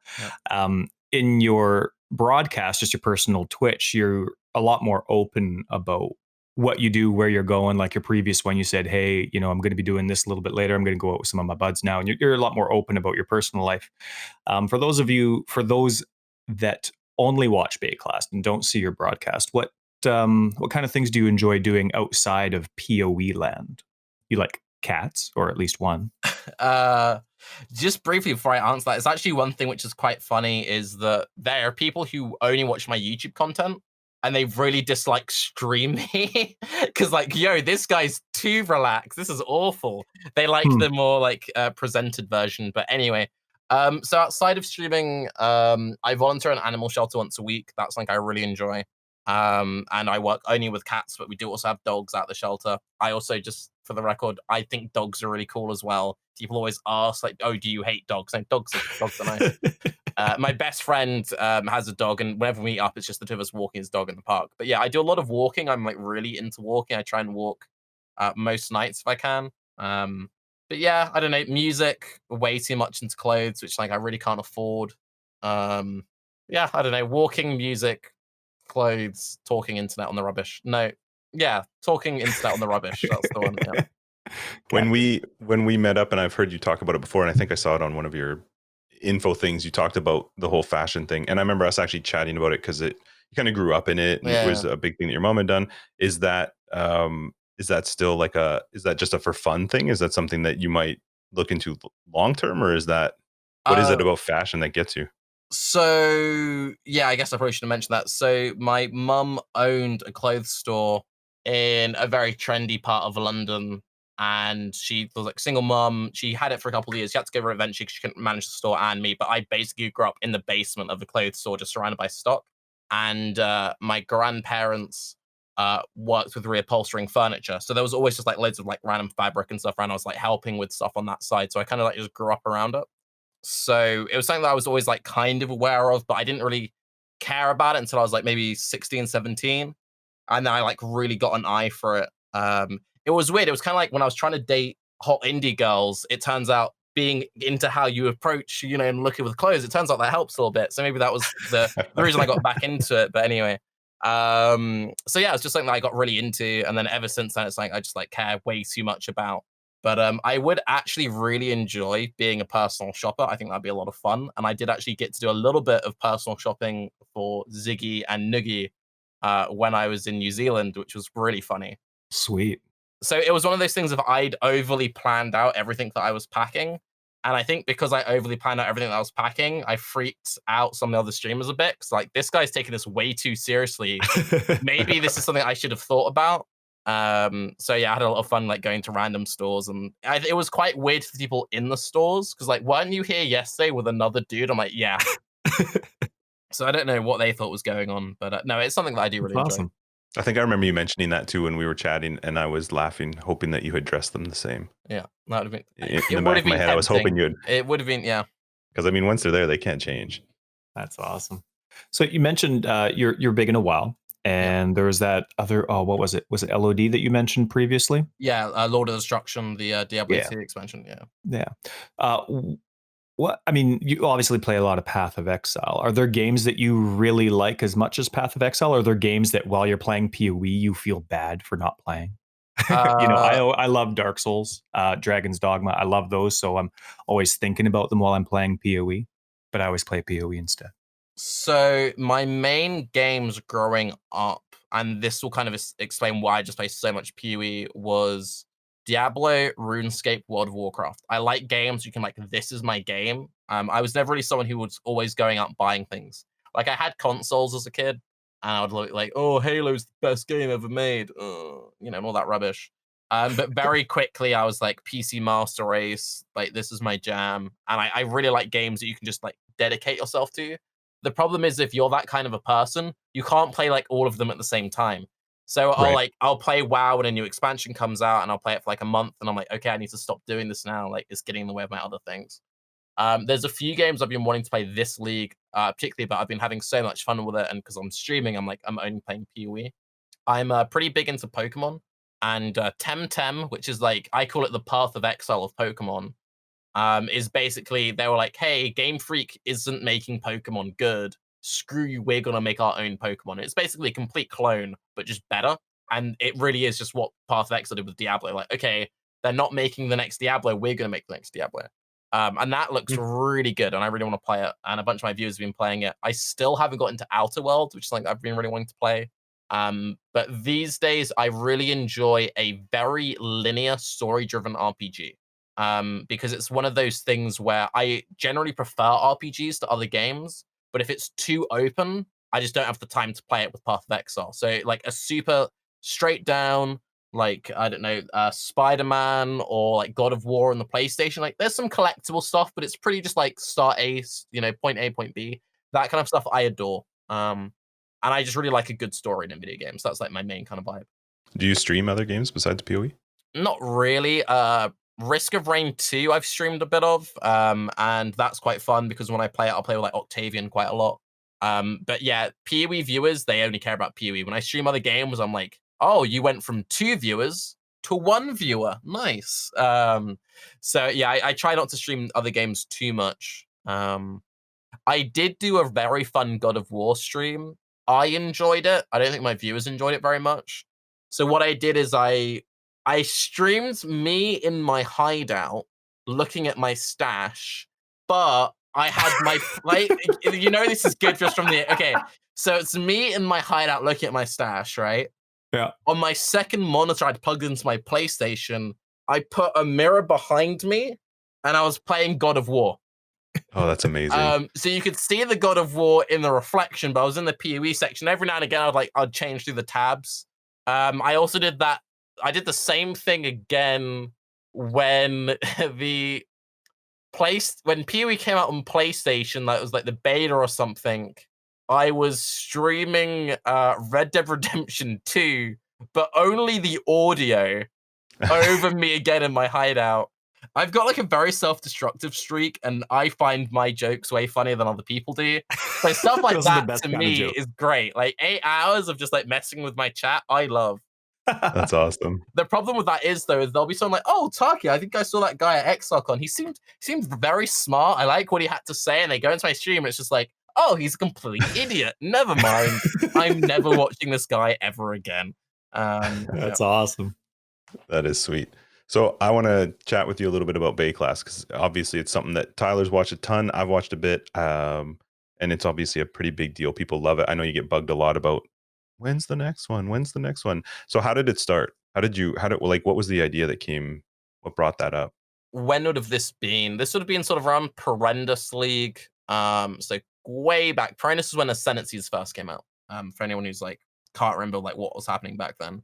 You. In your broadcast, just your personal Twitch, you're a lot more open about what you do, where you're going. Like your previous one, you said, hey, you know, I'm going to be doing this a little bit later. I'm going to go out with some of my buds now. And you're a lot more open about your personal life. For those that only watch Bayclast and don't see your broadcast, what kind of things do you enjoy doing outside of POE land? You like cats, or at least one? Just briefly before I answer that, it's actually one thing which is quite funny is that there are people who only watch my YouTube content and they really dislike stream me because like, yo, this guy's too relaxed. This is awful. They like the more like presented version. But anyway, so outside of streaming, I volunteer at an animal shelter once a week. That's something I really enjoy. And I work only with cats, but we do also have dogs at the shelter. I also, just for the record, I think dogs are really cool as well. People always ask like, oh, do you hate dogs? No, dogs are nice. My best friend has a dog, and whenever we meet up, it's just the two of us walking his dog in the park. But yeah, I do a lot of walking. I'm like really into walking. I try and walk most nights if I can. But yeah, I don't know, music, way too much into clothes, which like I really can't afford. Yeah, I don't know, walking, music, clothes, talking internet on the rubbish. Talking internet on the rubbish. That's the one. Yeah. When we met up, and I've heard you talk about it before, and I think I saw it on one of your info things, you talked about the whole fashion thing, and I remember us actually chatting about it because you kind of grew up in it, and it was a big thing that your mom had done. Is that still like is that just a for fun thing? Is that something that you might look into long term, or is that what is it about fashion that gets you? So yeah, I guess I probably should have mentioned that. So my mum owned a clothes store in a very trendy part of London, and she was like single mum. She had it for a couple of years. She had to give her eventually because she couldn't manage the store and me. But I basically grew up in the basement of the clothes store, just surrounded by stock. And my grandparents worked with reupholstering furniture, so there was always just like loads of like random fabric and stuff around. I was like helping with stuff on that side, so I kind of like just grew up around it. So it was something that I was always like kind of aware of, but I didn't really care about it until I was like maybe 16, 17. And then I like really got an eye for it. It was weird. It was kind of like when I was trying to date hot indie girls, it turns out being into how you approach, you know, and looking with clothes, it turns out that helps a little bit. So maybe that was the reason I got back into it. But anyway, so yeah, it's just something that I got really into. And then ever since then, it's like I just like care way too much about. But I would actually really enjoy being a personal shopper. I think that'd be a lot of fun. And I did actually get to do a little bit of personal shopping for Ziggy and Noogie when I was in New Zealand, which was really funny. Sweet. So it was one of those things, if I'd overly planned out everything that I was packing, And I think because I overly planned out everything that I was packing, I freaked out some of the other streamers a bit. Cause like, this guy's taking this way too seriously. Maybe this is something I should have thought about. So yeah, I had a lot of fun like going to random stores, and it was quite weird for people in the stores because like, weren't you here yesterday with another dude? I'm like, yeah. So I don't know what they thought was going on, but no, it's something that I do really enjoy. I think I remember you mentioning that too when we were chatting, and I was laughing, hoping that you had dressed them the same. Yeah, that would have been. In the back of my head, I was hoping you'd. It would have been, yeah. Because I mean, once they're there, they can't change. That's awesome. So you mentioned you're big in a WoW, and there was that other. Oh, what was it? Was it LOD that you mentioned previously? Yeah, Lord of Destruction, the Diablo 2 expansion. Yeah. What I mean, you obviously play a lot of Path of Exile. Are there games that you really like as much as Path of Exile? Or are there games that while you're playing PoE, you feel bad for not playing? I love Dark Souls, Dragon's Dogma. I love those, so I'm always thinking about them while I'm playing PoE. But I always play PoE instead. So my main games growing up, and this will kind of explain why I just play so much PoE, was Diablo, RuneScape, World of Warcraft. I like games you can like, this is my game. I was never really someone who was always going out buying things. Like, I had consoles as a kid, and I would look like, oh, Halo's the best game ever made, and all that rubbish. But very quickly, I was like, PC Master Race, like, this is my jam. And I really like games that you can just like dedicate yourself to. The problem is, if you're that kind of a person, you can't play like all of them at the same time. So I'll play WoW when a new expansion comes out, and I'll play it for like a month, and I'm like, okay, I need to stop doing this now. Like, it's getting in the way of my other things. There's a few games I've been wanting to play this league, particularly, but I've been having so much fun with it, and because I'm streaming, I'm only playing PoE. I'm pretty big into Pokemon, and Temtem, which is like, I call it the Path of Exile of Pokemon, is basically, they were like, hey, Game Freak isn't making Pokemon good. Screw you, we're going to make our own Pokemon. It's basically a complete clone, but just better. And it really is just what Path of Exile did with Diablo. Like, okay, they're not making the next Diablo, we're going to make the next Diablo. And that looks really good, and I really want to play it. And a bunch of my viewers have been playing it. I still haven't got into Outer Worlds, which is like I've been really wanting to play. But these days, I really enjoy a very linear, story-driven RPG. Because it's one of those things where I generally prefer RPGs to other games, but if it's too open, I just don't have the time to play it with Path of Exile. So like a super straight down, like, I don't know, Spider-Man or like God of War on the PlayStation, like there's some collectible stuff, but it's pretty just like start A, point A, point B, that kind of stuff I adore. And I just really like a good story in video games. That's like my main kind of vibe. Do you stream other games besides PoE? Not really. Risk of Rain 2 I've streamed a bit of, and that's quite fun because when I play it, I'll play with like Octavian quite a lot. But yeah, PoE viewers, they only care about PoE. When I stream other games, I'm like, oh, you went from 2 viewers to 1 viewer. Nice. So yeah, I try not to stream other games too much. I did do a very fun God of War stream. I enjoyed it. I don't think my viewers enjoyed it very much. So what I did is I streamed me in my hideout looking at my stash, but I had my this is good just from the okay. So it's me in my hideout looking at my stash, right? Yeah. On my second monitor, I'd plugged into my PlayStation. I put a mirror behind me, and I was playing God of War. Oh, that's amazing. So you could see the God of War in the reflection, but I was in the PoE section. Every now and again, I'd change through the tabs. I also did that. I did the same thing again when when PoE came out on PlayStation, that was like the beta or something. I was streaming Red Dead Redemption 2, but only the audio over me again in my hideout. I've got like a very self-destructive streak, and I find my jokes way funnier than other people do. So stuff like that to me is great. Like 8 hours of just like messing with my chat, I love. That's awesome. The problem with that is, though, is there'll be someone like, oh, Tarke, I think I saw that guy at ExileCon. He seemed very smart. I like what he had to say. And they go into my stream, and it's just like, oh, he's a complete idiot. Never mind. I'm never watching this guy ever again. That's awesome. That is sweet. So I want to chat with you a little bit about Bay Class, because obviously it's something that Tyler's watched a ton. I've watched a bit, and it's obviously a pretty big deal. People love it. I know you get bugged a lot about when's the next one? When's the next one? So how did it start? What was the idea that came? What brought that up? when would have this been? This would have been sort of around Perendus League. So way back. Perendus is when Ascendancies first came out. For anyone who's like can't remember like what was happening back then.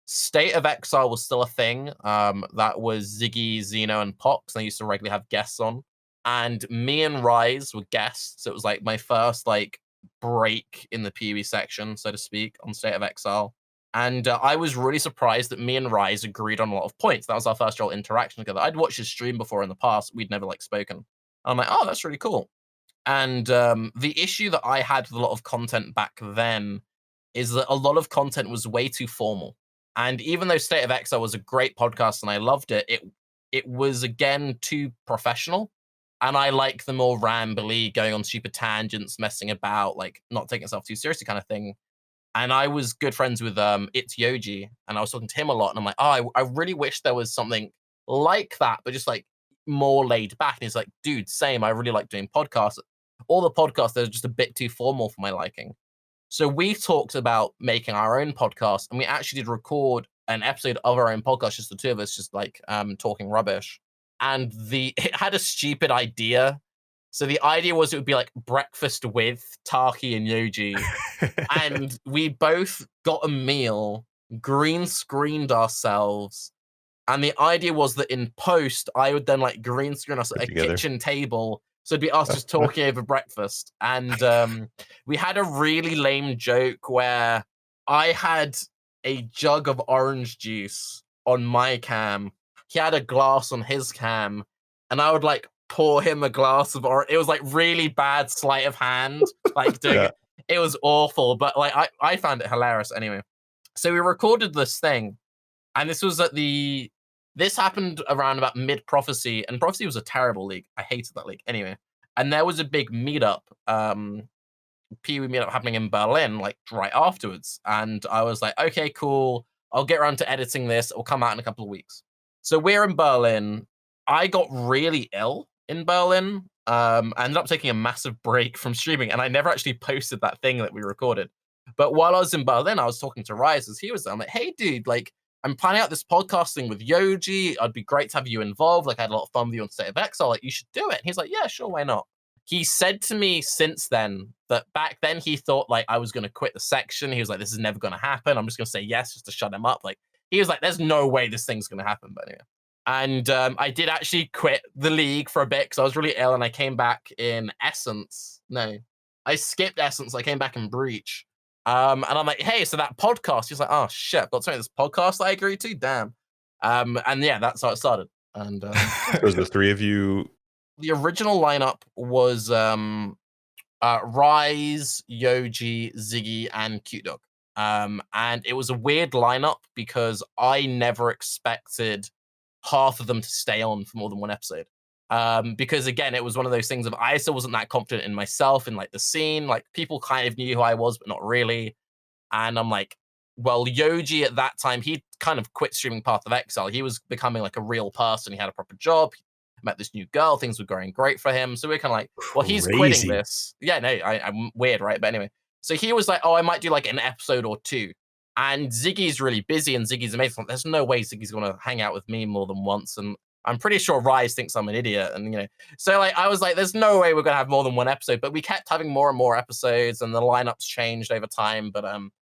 State of Exile was still a thing. That was Ziggy, Zeno, and Pox. And I used to regularly have guests on. And me and Rise were guests. It was like my first like break in the PoE section, so to speak, on State of Exile. And I was really surprised that me and Rise agreed on a lot of points. That was our first real interaction together. I'd watched his stream before in the past. We'd never like spoken. I'm like, oh, that's really cool. And the issue that I had with a lot of content back then is that a lot of content was way too formal. And even though State of Exile was a great podcast and I loved it, it was again too professional. And I like the more rambly, going on stupid tangents, messing about, like not taking itself too seriously kind of thing. And I was good friends with It's Yoji, and I was talking to him a lot. And I'm like, oh, I really wish there was something like that, but just like more laid back. And he's like, dude, same. I really like doing podcasts. All the podcasts, they're just a bit too formal for my liking. So we talked about making our own podcast, and we actually did record an episode of our own podcast, just the two of us, just like talking rubbish. And it had a stupid idea. So the idea was it would be like breakfast with Tarke and Yoji. And we both got a meal, green screened ourselves. And the idea was that in post, I would then like green screen us at a kitchen table. So it'd be us just talking over breakfast. And we had a really lame joke where I had a jug of orange juice on my cam. He had a glass on his cam. And I would like pour him a glass of orange. It was like really bad sleight of hand. Like doing it. It was awful. But like I found it hilarious anyway. So we recorded this thing. And this was at this happened around about mid-Prophecy, and Prophecy was a terrible league. I hated that league. Anyway, and there was a big meetup, PoE meetup happening in Berlin, like right afterwards. And I was like, okay, cool. I'll get around to editing this. It will come out in a couple of weeks. So we're in Berlin. I got really ill in Berlin. I ended up taking a massive break from streaming, and I never actually posted that thing that we recorded. But while I was in Berlin, I was talking to Rise as he was there. I'm like, hey, dude, like, I'm planning out this podcasting with Yoji. It'd be great to have you involved. Like, I had a lot of fun with you on State of Exile. Like, you should do it. And he's like, yeah, sure, why not? He said to me since then that back then he thought like I was going to quit the section. He was like, this is never going to happen. I'm just going to say yes just to shut him up. Like, he was like, there's no way this thing's going to happen. But anyway. And I did actually quit the league for a bit because I was really ill, and I came back in Essence. No, I skipped Essence. I came back in Breach. And I'm like, hey, so that podcast, he's like, oh shit, I've got something this podcast that I agreed to, damn. And yeah, that's how it started. And was the three of you. The original lineup was Rise, Yoji, Ziggy, and Cute Dog. And it was a weird lineup because I never expected half of them to stay on for more than one episode. Because again, it was one of those things of I still wasn't that confident in myself in like the scene. Like people kind of knew who I was, but not really. And I'm like, well, Yoji at that time, he kind of quit streaming Path of Exile. He was becoming like a real person. He had a proper job. He met this new girl. Things were going great for him. So we're kind of like, well, he's quitting this. Yeah, no, I'm weird, right? But anyway, so he was like, oh, I might do like an episode or two. And Ziggy's really busy, and Ziggy's amazing. There's no way Ziggy's going to hang out with me more than once. And I'm pretty sure Rise thinks I'm an idiot. And, you know, so like, I was like, there's no way we're going to have more than one episode. But we kept having more and more episodes, and the lineups changed over time. But I'm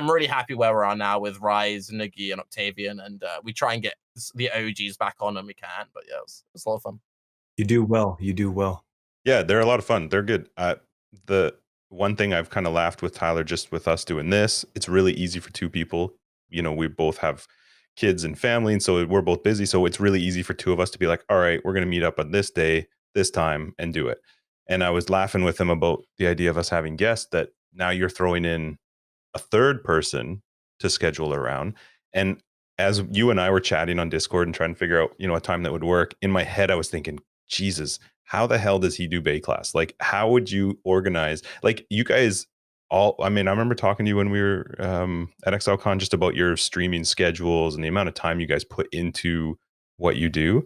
really happy where we are now with Rise, Noogie, and Octavian. And we try and get the OGs back on when we can. But yeah, it was a lot of fun. You do well. You do well. Yeah, they're a lot of fun. They're good. The one thing I've kind of laughed with Tyler, just with us doing this, it's really easy for two people. You know, we both have kids and family, and so we're both busy. So it's really easy for two of us to be like, all right, we're going to meet up on this day, this time, and do it. And I was laughing with him about the idea of us having guests, that now you're throwing in a third person to schedule around. And as you and I were chatting on Discord and trying to figure out, you know, a time that would work, in my head, I was thinking, Jesus, how the hell does he do Bay class? Like, how would you organize? Like, you guys all, I mean, I remember talking to you when we were at ExileCon just about your streaming schedules and the amount of time you guys put into what you do.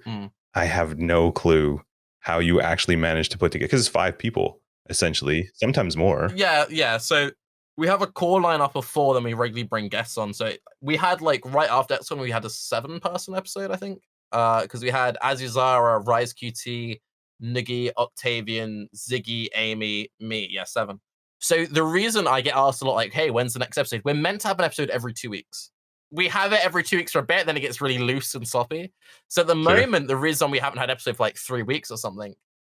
I have no clue how you actually manage to put together, because it's 5 people essentially, sometimes more. Yeah. So we have a core lineup of 4, then we regularly bring guests on. So we had like right after Exile, we had a 7-person episode, I think. because we had Azuzara, Rise QT, Niggy, Octavian, Ziggy, Amy, me. Yeah, 7. So the reason I get asked a lot, like, hey, when's the next episode? We're meant to have an episode every 2 weeks. We have it every 2 weeks for a bit, then it gets really loose and sloppy. So at the moment, the reason we haven't had an episode for like 3 weeks or something,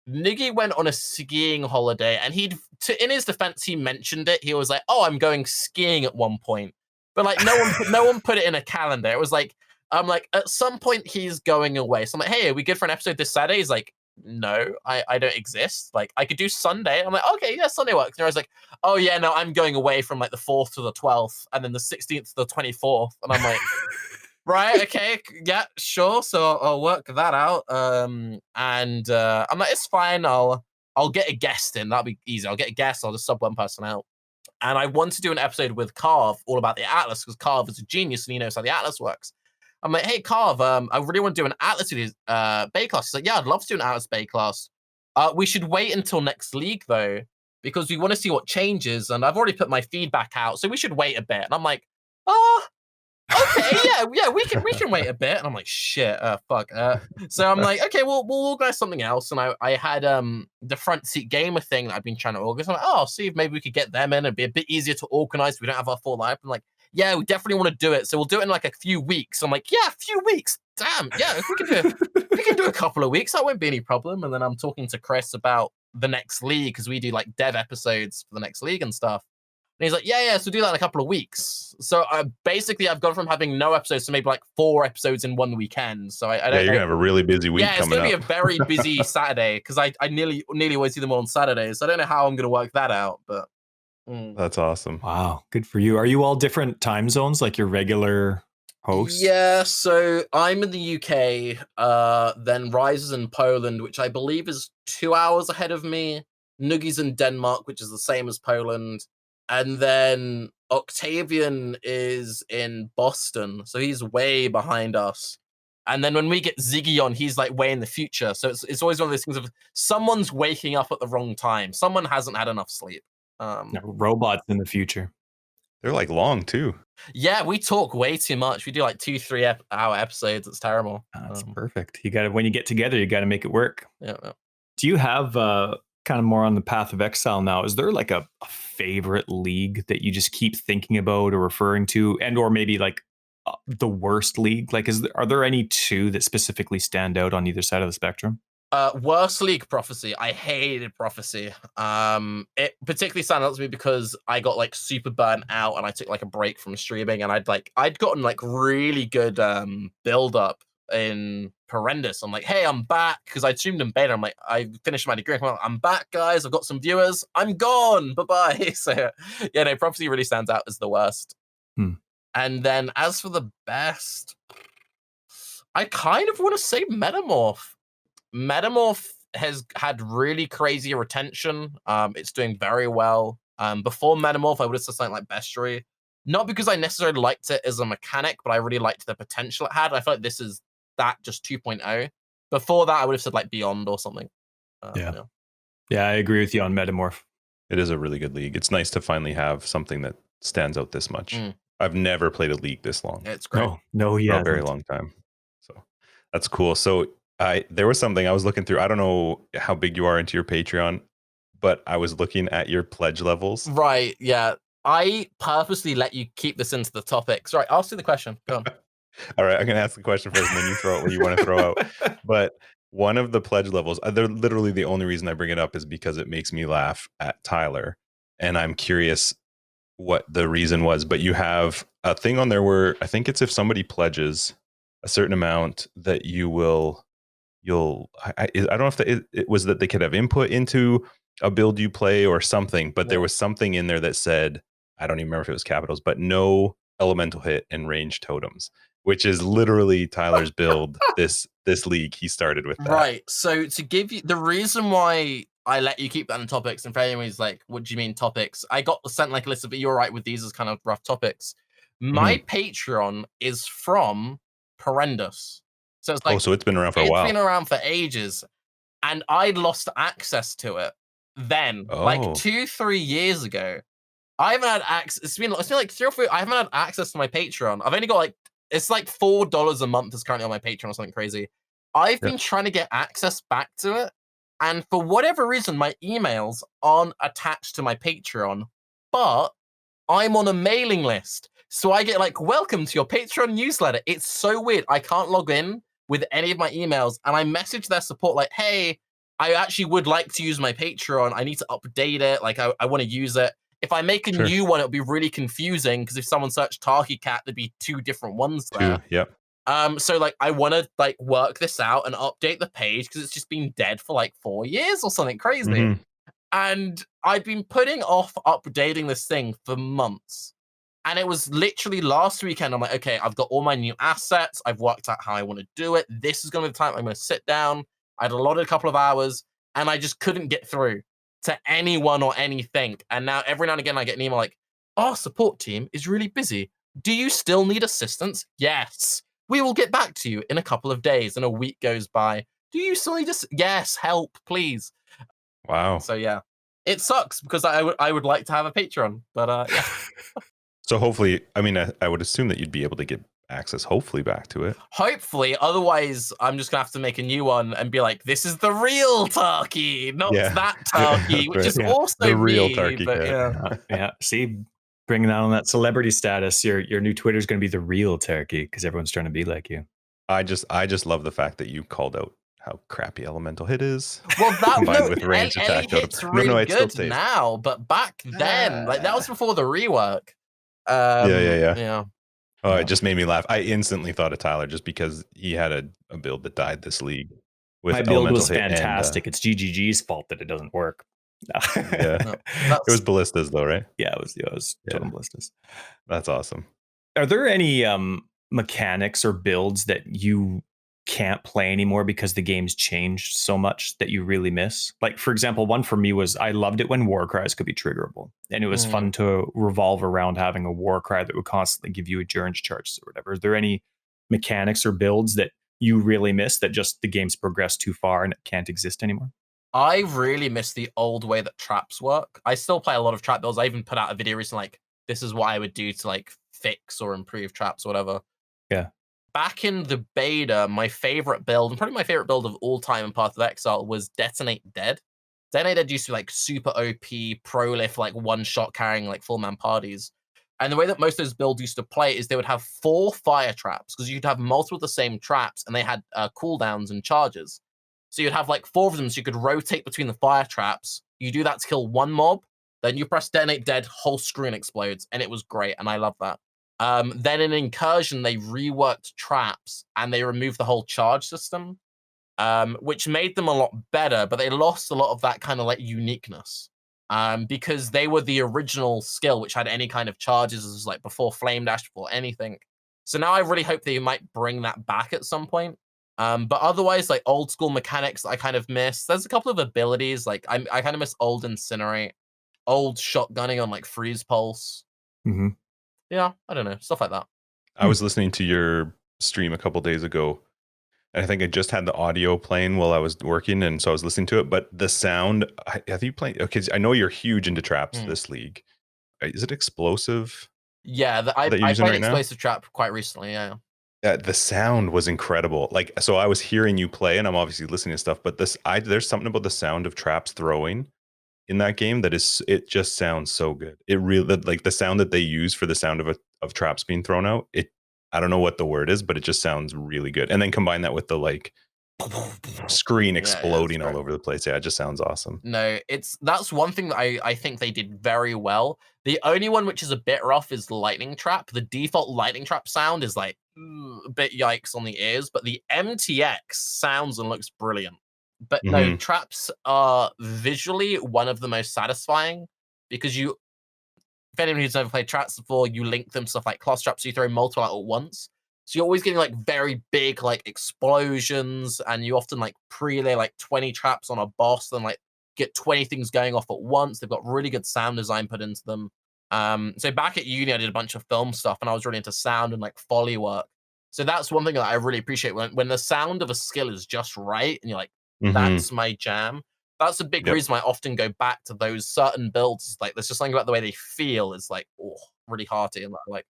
Niggy went on a skiing holiday, and in his defense, he mentioned it. He was like, "Oh, I'm going skiing at one point," but like no one put it in a calendar. It was like, I'm like, at some point he's going away. So I'm like, "Hey, are we good for an episode this Saturday?" He's like, "No, I don't exist. Like, I could do Sunday." I'm like, "Okay, yeah, Sunday works." And I was like, "Oh yeah, no, I'm going away from like the 4th to the 12th, and then the 16th to the 24th," and I'm like. Right, okay, yeah, sure. So I'll work that out. And I'm like, it's fine. I'll get a guest in. That'll be easy. I'll get a guest. I'll just sub one person out. And I want to do an episode with Carve all about the Atlas, because Carve is a genius and he knows how the Atlas works. I'm like, hey, Carve, I really want to do an Atlas Bay class. He's like, yeah, I'd love to do an Atlas Bay class. We should wait until next league though, because we want to see what changes. And I've already put my feedback out, so we should wait a bit. And I'm like, okay, yeah, we can wait a bit. And I'm like, shit, fuck. So I'm like, okay, we'll organize something else. And I had the front seat gamer thing that I've been trying to organize. I'm like, oh, see if maybe we could get them in. It'd be a bit easier to organize. We don't have our full life. I'm like, yeah, we definitely want to do it. So we'll do it in like a few weeks. I'm like, yeah, a few weeks. Damn, yeah, if we can do a couple of weeks, that won't be any problem. And then I'm talking to Chris about the next league, because we do like dev episodes for the next league and stuff. And he's like, yeah, so do that in a couple of weeks. So basically, I've gone from having no episodes to maybe like 4 episodes in one weekend. So I don't. Yeah, you're gonna have a really busy week. Yeah, it's gonna be a very busy Saturday, because I nearly always do them on Saturdays. So I don't know how I'm gonna work that out, but that's awesome. Wow, good for you. Are you all different time zones, like your regular hosts? Yeah, so I'm in the UK. Then Rise is in Poland, which I believe is 2 hours ahead of me. Nuggy's in Denmark, which is the same as Poland. And then Octavian is in Boston, so he's way behind us. And then when we get Ziggy on, he's like way in the future. So it's always one of those things of someone's waking up at the wrong time. Someone hasn't had enough sleep. Robots in the future. They're like long too. Yeah, we talk way too much. We do like 2-3 hour episodes. It's terrible. That's perfect. You got to, when you get together, you got to make it work. Yeah. Do you have kind of more on the path of Exile now? Is there like a favorite league that you just keep thinking about or referring to, and or maybe like the worst league? Like, are there any 2 that specifically stand out on either side of the spectrum? Worst league, Prophecy. I hated Prophecy. It particularly stands out to me because I got like super burnt out and I took like a break from streaming, and I'd gotten like really good build up in Horrendous. I'm like, hey, I'm back, because I streamed in beta. I'm like, I finished my degree. I'm back, guys. I've got some viewers. I'm gone. Bye-bye. So yeah, no, Prophecy really stands out as the worst. And then as for the best, I kind of want to say Metamorph. Metamorph has had really crazy retention. It's doing very well. Before Metamorph, I would have said something like Bestiary. Not because I necessarily liked it as a mechanic, but I really liked the potential it had. I feel like this is that just 2.0. Before that, I would have said like Beyond or something. Yeah, I agree with you on Metamorph. It is a really good league. It's nice to finally have something that stands out this much. I've never played a league this long. It's great. No, for a very long time. So that's cool. So there was something I was looking through. I don't know how big you are into your Patreon, but I was looking at your pledge levels. Right. Yeah. I purposely let you keep this into the topic. Sorry, ask you the question. Go on. All right, I'm going to ask the question first, and then you throw out what you want to throw out. But one of the pledge levels, they're literally the only reason I bring it up is because it makes me laugh at Tyler. And I'm curious what the reason was. But you have a thing on there where I think it's if somebody pledges a certain amount that you'll, I don't know if it was that they could have input into a build you play or something, but there was something in there that said, I don't even remember if it was capitals, but no elemental hit and range totems, which is literally Tyler's build this league. He started with that. Right. So to give you the reason why I let you keep that in topics, and for anybody's like, what do you mean topics? I got sent like a list of, but you're right with these as kind of rough topics. My Patreon is from Horrendous. So it's like, so it's been around for a while. It's been around for ages. And I lost access to it then, like 2-3 years ago. I haven't had access. It's been like 3 or 4. I haven't had access to my Patreon. I've only got like it's like $4 a month is currently on my Patreon or something crazy. I've been trying to get access back to it, and for whatever reason, my emails aren't attached to my Patreon, but I'm on a mailing list. So I get like, welcome to your Patreon newsletter. It's so weird. I can't log in with any of my emails, and I message their support like, hey, I actually would like to use my Patreon. I need to update it. Like, I want to use it. If I make a new one, it'll be really confusing because if someone searched Tarke Cat, there'd be 2 different ones there. So like, I want to like work this out and update the page because it's just been dead for like 4 years or something crazy. And I've been putting off updating this thing for months. And it was literally last weekend. I'm like, okay, I've got all my new assets. I've worked out how I want to do it. This is going to be the time I'm going to sit down. I'd allotted a couple of hours and I just couldn't get through to anyone or anything. And now every now and again, I get an email like, our support team is really busy. Do you still need assistance? Yes. We will get back to you in a couple of days. And a week goes by. Do you still need us? Yes, help, please. Wow. So yeah, it sucks because I would like to have a Patreon, but yeah. So hopefully, I mean, I would assume that you'd be able to get access, hopefully, back to it. Hopefully, otherwise I'm just gonna have to make a new one and be like, this is the real Tarke, not that Tarke, which is also the real me, Tarke. But yeah. See, bringing that on that celebrity status, your new Twitter is going to be the real Tarke because everyone's trying to be like you. I just love the fact that you called out how crappy elemental hit is. Well, that combined with range attack. Hit's really good now, but back then, like that was before the rework. Yeah. Oh, it just made me laugh. I instantly thought of Tyler just because he had a build that died this league. My build was fantastic. It's GGG's fault that it doesn't work. It was ballistas though, right? Yeah, it was total ballistas. That's awesome. Are there any mechanics or builds that you can't play anymore because the game's changed so much that you really miss? Like, for example, one for me was I loved it when war cries could be triggerable, and it was fun to revolve around having a war cry that would constantly give you endurance charges or whatever. Is there any mechanics or builds that you really miss that just the game's progressed too far and it can't exist anymore? I really miss the old way that traps work. I still play a lot of trap builds. I even put out a video recently like, this is what I would do to like fix or improve traps or whatever. Yeah. Back in the beta, my favorite build, and probably my favorite build of all time in Path of Exile, was Detonate Dead. Detonate Dead used to be like super OP, prolif, like one shot carrying like full man parties. And the way that most of those builds used to play is they would have 4 fire traps because you'd have multiple of the same traps and they had cooldowns and charges. So you'd have like 4 of them so you could rotate between the fire traps. You do that to kill one mob, then you press Detonate Dead, whole screen explodes, and it was great, and I love that. Then in Incursion, they reworked traps and they removed the whole charge system, which made them a lot better, but they lost a lot of that kind of like uniqueness because they were the original skill, which had any kind of charges as like before Flame Dash, before anything. So now I really hope they might bring that back at some point. But otherwise, like old school mechanics, I kind of miss. There's a couple of abilities, like I kind of miss old Incinerate, old shotgunning on like Freeze Pulse. Mm-hmm. Yeah, I don't know, stuff like that. I was listening to your stream a couple days ago, and I think I just had the audio playing while I was working, and so I was listening to it. But the sound, have you played? Okay, I know you're huge into traps this league. Is it Explosive? Yeah, I played right Explosive Trap quite recently. Yeah. The sound was incredible. Like, so I was hearing you play, and I'm obviously listening to stuff. But there's something about the sound of traps throwing in that game that it just sounds so good. It really, like the sound that they use for the sound of traps being thrown out. I don't know what the word is, but it just sounds really good. And then combine that with the like screen exploding all over the place. Yeah, it just sounds awesome. No, that's one thing that I think they did very well. The only one which is a bit rough is Lightning Trap. The default Lightning Trap sound is like a bit yikes on the ears, but the MTX sounds and looks brilliant. But no, traps are visually one of the most satisfying because if anyone who's never played traps before, you link them stuff like class traps, so you throw multiple out at once. So you're always getting like very big like explosions, and you often like prelay like 20 traps on a boss, then like get 20 things going off at once. They've got really good sound design put into them. So back at uni, I did a bunch of film stuff, and I was really into sound and like Foley work. So that's one thing that I really appreciate when the sound of a skill is just right, and you're like, that's my jam. That's a big reason why I often go back to those certain builds. Like, there's just something about the way they feel is like, really hearty and like.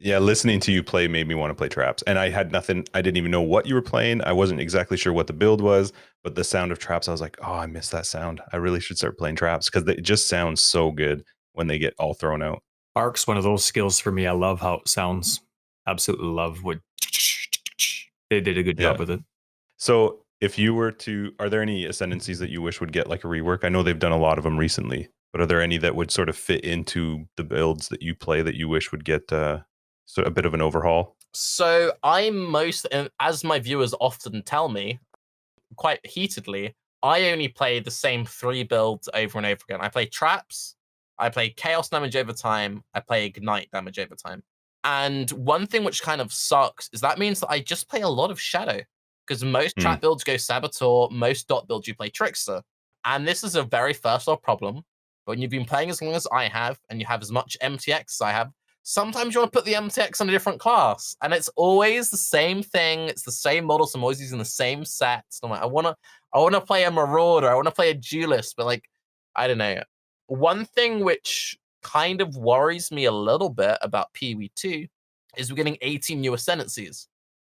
Yeah, listening to you play made me want to play traps. And I had nothing, I didn't even know what you were playing. I wasn't exactly sure what the build was, but the sound of traps, I was like, oh, I miss that sound. I really should start playing traps because it just sounds so good when they get all thrown out. Arc's one of those skills for me. I love how it sounds. Absolutely love what they did a good job with it. So if you were to, are there any ascendancies that you wish would get like a rework? I know they've done a lot of them recently, but are there any that would sort of fit into the builds that you play that you wish would get so a bit of an overhaul? So as my viewers often tell me, quite heatedly, I only play the same 3 builds over and over again. I play traps, I play chaos damage over time, I play ignite damage over time. And one thing which kind of sucks is that means that I just play a lot of shadow, because most trap builds go saboteur, most dot builds you play trickster. And this is a very first world problem. But when you've been playing as long as I have, and you have as much MTX as I have, sometimes you want to put the MTX on a different class, and it's always the same thing. It's the same model, so I'm always using the same sets. I'm like, I want to play a Marauder, I want to play a Duelist, but like, I don't know. One thing which kind of worries me a little bit about PoE 2 is we're getting 18 new ascendancies,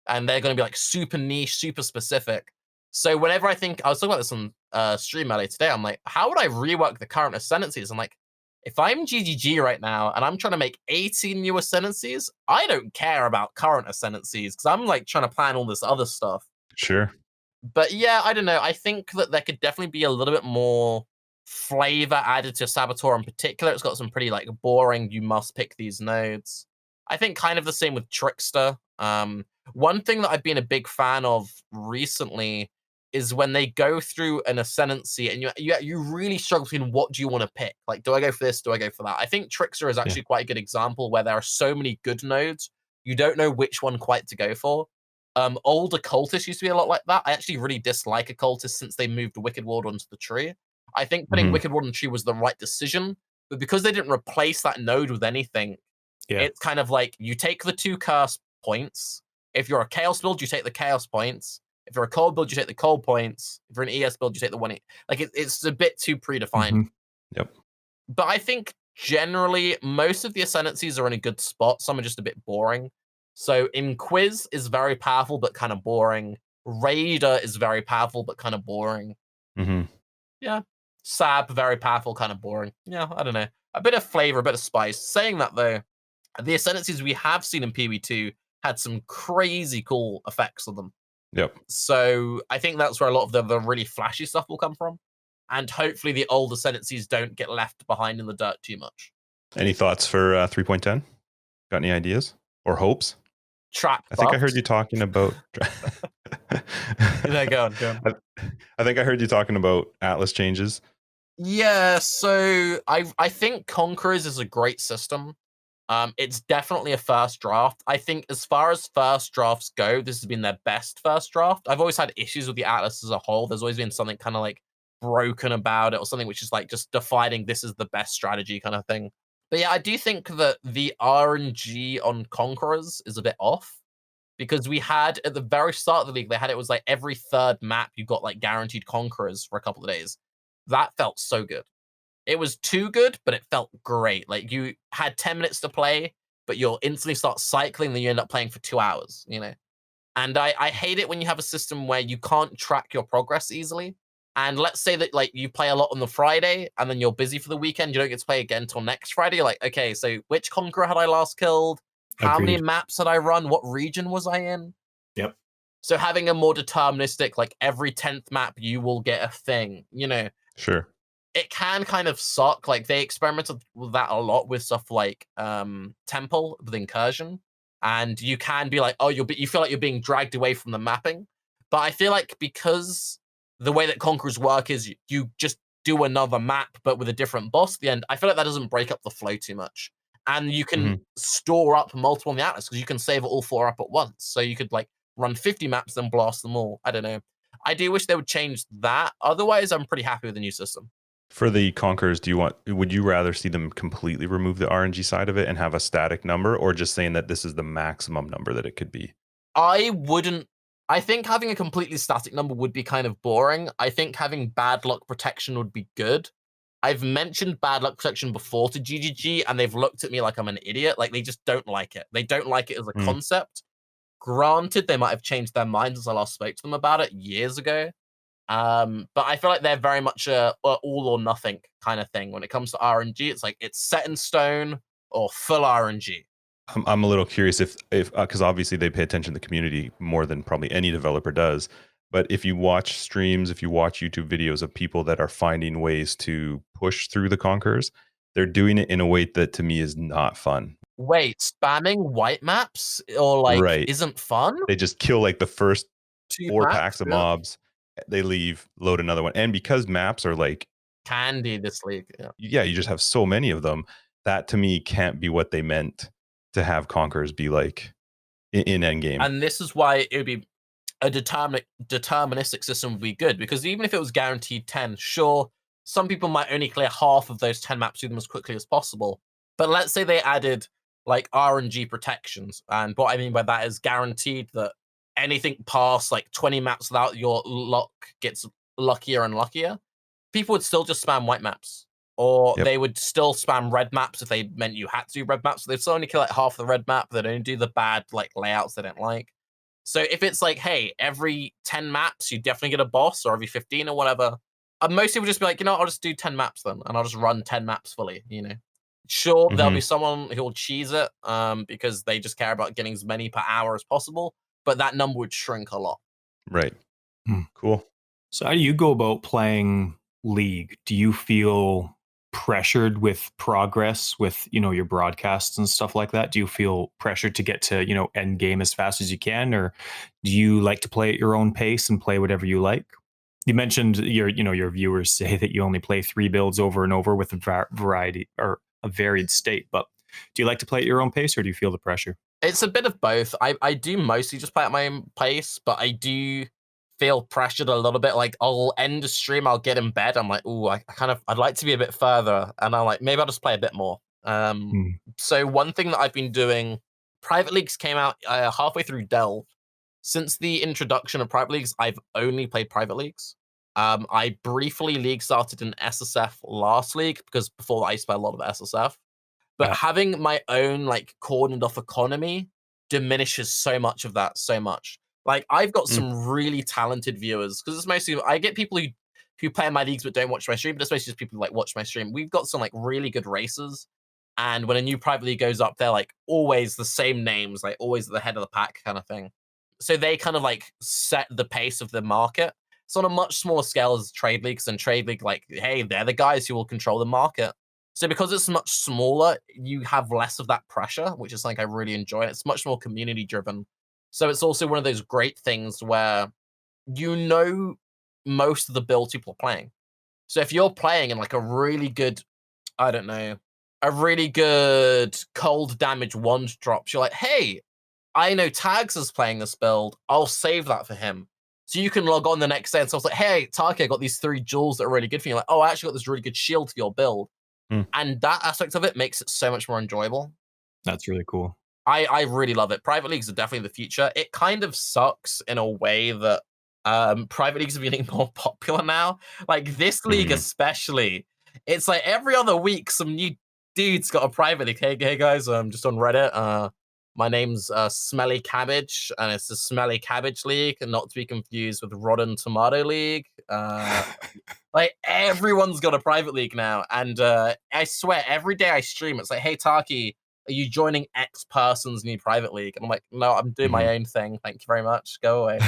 and they're going to be like super niche, super specific. So whenever I was talking about this on stream earlier today, I'm like, how would I rework the current ascendancies? I'm like, if I'm GGG right now and I'm trying to make 18 new ascendancies, I don't care about current ascendancies because I'm like trying to plan all this other stuff. Sure. But yeah, I don't know. I think that there could definitely be a little bit more flavor added to Saboteur in particular. It's got some pretty like boring, you must pick these nodes. I think kind of the same with Trickster. One thing that I've been a big fan of recently is when they go through an ascendancy and you really struggle between what do you want to pick? Like, do I go for this? Do I go for that? I think Trickster is actually quite a good example where there are so many good nodes, you don't know which one quite to go for. Old Occultist used to be a lot like that. I actually really dislike Occultist since they moved Wicked Ward onto the tree. I think putting Wicked Ward on the tree was the right decision, but because they didn't replace that node with anything, it's kind of like you take the 2 curse points. If you're a Chaos build, you take the Chaos points. If you're a cold build, you take the cold points. If you're an ES build, you take the 1. Like it's a bit too predefined. Yep. But I think generally most of the ascendancies are in a good spot. Some are just a bit boring. So Inquiz is very powerful but kind of boring. Raider is very powerful but kind of boring. Yeah. Sab, very powerful, kind of boring. Yeah, I don't know. A bit of flavor, a bit of spice. Saying that though, the ascendancies we have seen in PoE 2 had some crazy cool effects on them. Yep. So I think that's where a lot of the really flashy stuff will come from. And hopefully the old ascendancies don't get left behind in the dirt too much. Any thoughts for 3.10? Got any ideas or hopes? Trap I think I heard you talking about... Go on. I think I heard you talking about Atlas changes. Yeah, so I think Conquerors is a great system. It's definitely a first draft. I think as far as first drafts go, this has been their best first draft. I've always had issues with the Atlas as a whole. There's always been something kind of like broken about it, or something which is like just defining this is the best strategy kind of thing. But yeah, I do think that the RNG on Conquerors is a bit off, because we had at the very start of the league, they had it was like every 3rd map you got like guaranteed Conquerors for a couple of days. That felt so good. It was too good, but it felt great. Like you had 10 minutes to play, but you'll instantly start cycling, then you end up playing for 2 hours, you know? And I hate it when you have a system where you can't track your progress easily. And let's say that like you play a lot on the Friday and then you're busy for the weekend, you don't get to play again until next Friday. You're like, okay, so which Conqueror had I last killed? How many maps had I run? What region was I in? Yep. So having a more deterministic, like every 10th map, you will get a thing, you know? Sure. It can kind of suck. Like they experimented with that a lot with stuff like Temple with Incursion. And you can be like, oh, you feel like you're being dragged away from the mapping. But I feel like because the way that Conquerors work is you just do another map, but with a different boss at the end, I feel like that doesn't break up the flow too much. And you can store up multiple in the Atlas because you can save all 4 up at once. So you could like run 50 maps, then blast them all. I don't know. I do wish they would change that. Otherwise, I'm pretty happy with the new system. For the Conquerors, would you rather see them completely remove the RNG side of it and have a static number, or just saying that this is the maximum number that it could be? I wouldn't. I think having a completely static number would be kind of boring. I think having bad luck protection would be good. I've mentioned bad luck protection before to GGG, and they've looked at me like I'm an idiot. Like, they just don't like it. They don't like it as a concept. Granted, they might have changed their minds as I last spoke to them about it years ago. But I feel like they're very much a all or nothing kind of thing when it comes to RNG. It's like it's set in stone or full RNG. I'm a little curious if because obviously they pay attention to the community more than probably any developer does. But if you watch streams, if you watch YouTube videos of people that are finding ways to push through the Conquerors, they're doing it in a way that to me is not fun. Wait, spamming white maps or like Right. isn't fun? They just kill like the first 2 4 maps, packs of really? mobs. They leave, load another one. And because maps are like, Candy this league. Yeah. yeah, you just have so many of them. That to me can't be what they meant to have Conquerors be like in endgame. And this is why it would be a deterministic system would be good, because even if it was guaranteed 10, sure, some people might only clear half of those 10 maps through them as quickly as possible. But let's say they added like RNG protections. And what I mean by that is guaranteed that anything past like 20 maps without your luck gets luckier and luckier. People would still just spam white maps. Or Yep. they would still spam red maps if they meant you had to do red maps. So they'd still only kill like half the red map. They'd only do the bad like layouts they don't like. So if it's like, hey, every 10 maps you definitely get a boss, or every 15 or whatever, most people just be like, I'll just do 10 maps then, and I'll just run 10 maps fully, Sure, there'll be someone who will cheese it because they just care about getting as many per hour as possible, but that number would shrink a lot. Right. Cool. So how do you go about playing League? Do you feel pressured with progress with, your broadcasts and stuff like that? Do you feel pressured to get to, end game as fast as you can? Or do you like to play at your own pace and play whatever you like? You mentioned your viewers say that you only play 3 builds over and over with a variety or a varied state, but do you like to play at your own pace, or do you feel the pressure? It's a bit of both. I do mostly just play at my own pace, but I do feel pressured a little bit. Like, I'll end a stream, I'll get in bed, I'm like, ooh, I'd like to be a bit further, and I'm like, maybe I'll just play a bit more. So one thing that I've been doing, private leagues came out halfway through Delve. Since the introduction of private leagues, I've only played private leagues. I briefly league started in SSF last league, because before that I used to play a lot of SSF. But having my own like cordoned off economy diminishes so much of that, so much. Like, I've got some really talented viewers, because it's mostly, I get people who play in my leagues but don't watch my stream, but it's mostly just people who like watch my stream. We've got some like really good racers, and when a new private league goes up, they're like always the same names, like always at the head of the pack kind of thing. So they kind of like set the pace of the market. It's on a much smaller scale as trade leagues, and trade league, like, hey, they're the guys who will control the market. So because it's much smaller, you have less of that pressure, which is like I really enjoy. It's much more community driven. So it's also one of those great things where most of the builds people are playing. So if you're playing in like a really good, I don't know, a really good cold damage wand drops, you're like, hey, I know Tags is playing this build. I'll save that for him. So you can log on the next day and so I was like, hey, Tarke, I got these 3 jewels that are really good for you. Like, oh, I actually got this really good shield for your build. And that aspect of it makes it so much more enjoyable. That's really cool. I really love it. Private leagues are definitely the future. It kind of sucks in a way that private leagues are getting more popular now. Like this league especially, it's like every other week some new dude's got a private league. Hey guys, I'm just on Reddit. My name's Smelly Cabbage, and it's the Smelly Cabbage League, and not to be confused with Rotten Tomato League. Like, everyone's got a private league now, and I swear, every day I stream, it's like, hey, Tarke, are you joining X person's new private league? And I'm like, no, I'm doing my own thing. Thank you very much. Go away.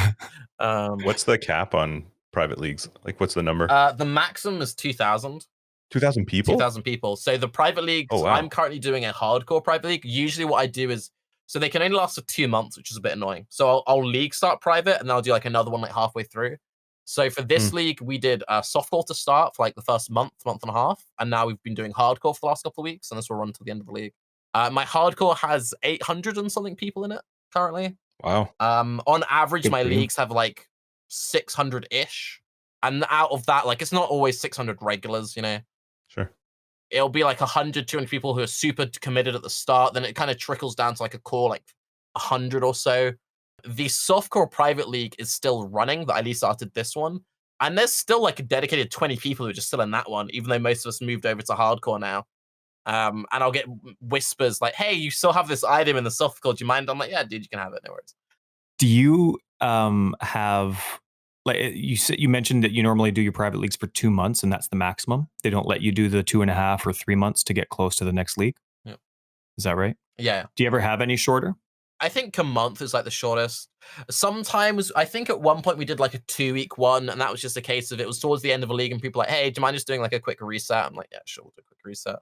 What's the cap on private leagues? Like, what's the number? The maximum is 2,000. 2,000 people? 2,000 people. So the private leagues, I'm currently doing a hardcore private league. Usually what I do is, so they can only last for 2 months, which is a bit annoying. So I'll league start private, and then I'll do like another one like halfway through. So for this league, we did softcore to start for like the first month and a half, and now we've been doing hardcore for the last couple of weeks, and this will run till the end of the league. My hardcore has 800 and something people in it currently. Wow. On average, my leagues have like 600-ish, and out of that, like, it's not always 600 regulars, Sure. It'll be like 100, 200 people who are super committed at the start. Then it kind of trickles down to like a core, like 100 or so. The softcore private league is still running, that I at least started this one. And there's still like a dedicated 20 people who are just still in that one, even though most of us moved over to hardcore now. And I'll get whispers like, "Hey, you still have this item in the softcore. Do you mind?" I'm like, "Yeah, dude, you can have it. No worries." Do you have like you mentioned that you normally do your private leagues for 2 months and that's the maximum? They don't let you do the 2.5 or 3 months to get close to the next league? Yeah. Is that right? Yeah. Do you ever have any shorter? I think a month is like the shortest. Sometimes I think at one point we did like a 2-week one, and that was just a case of it was towards the end of a league, and people were like, "Hey, do you mind just doing like a quick reset?" I'm like, "Yeah, sure, we'll do a quick reset."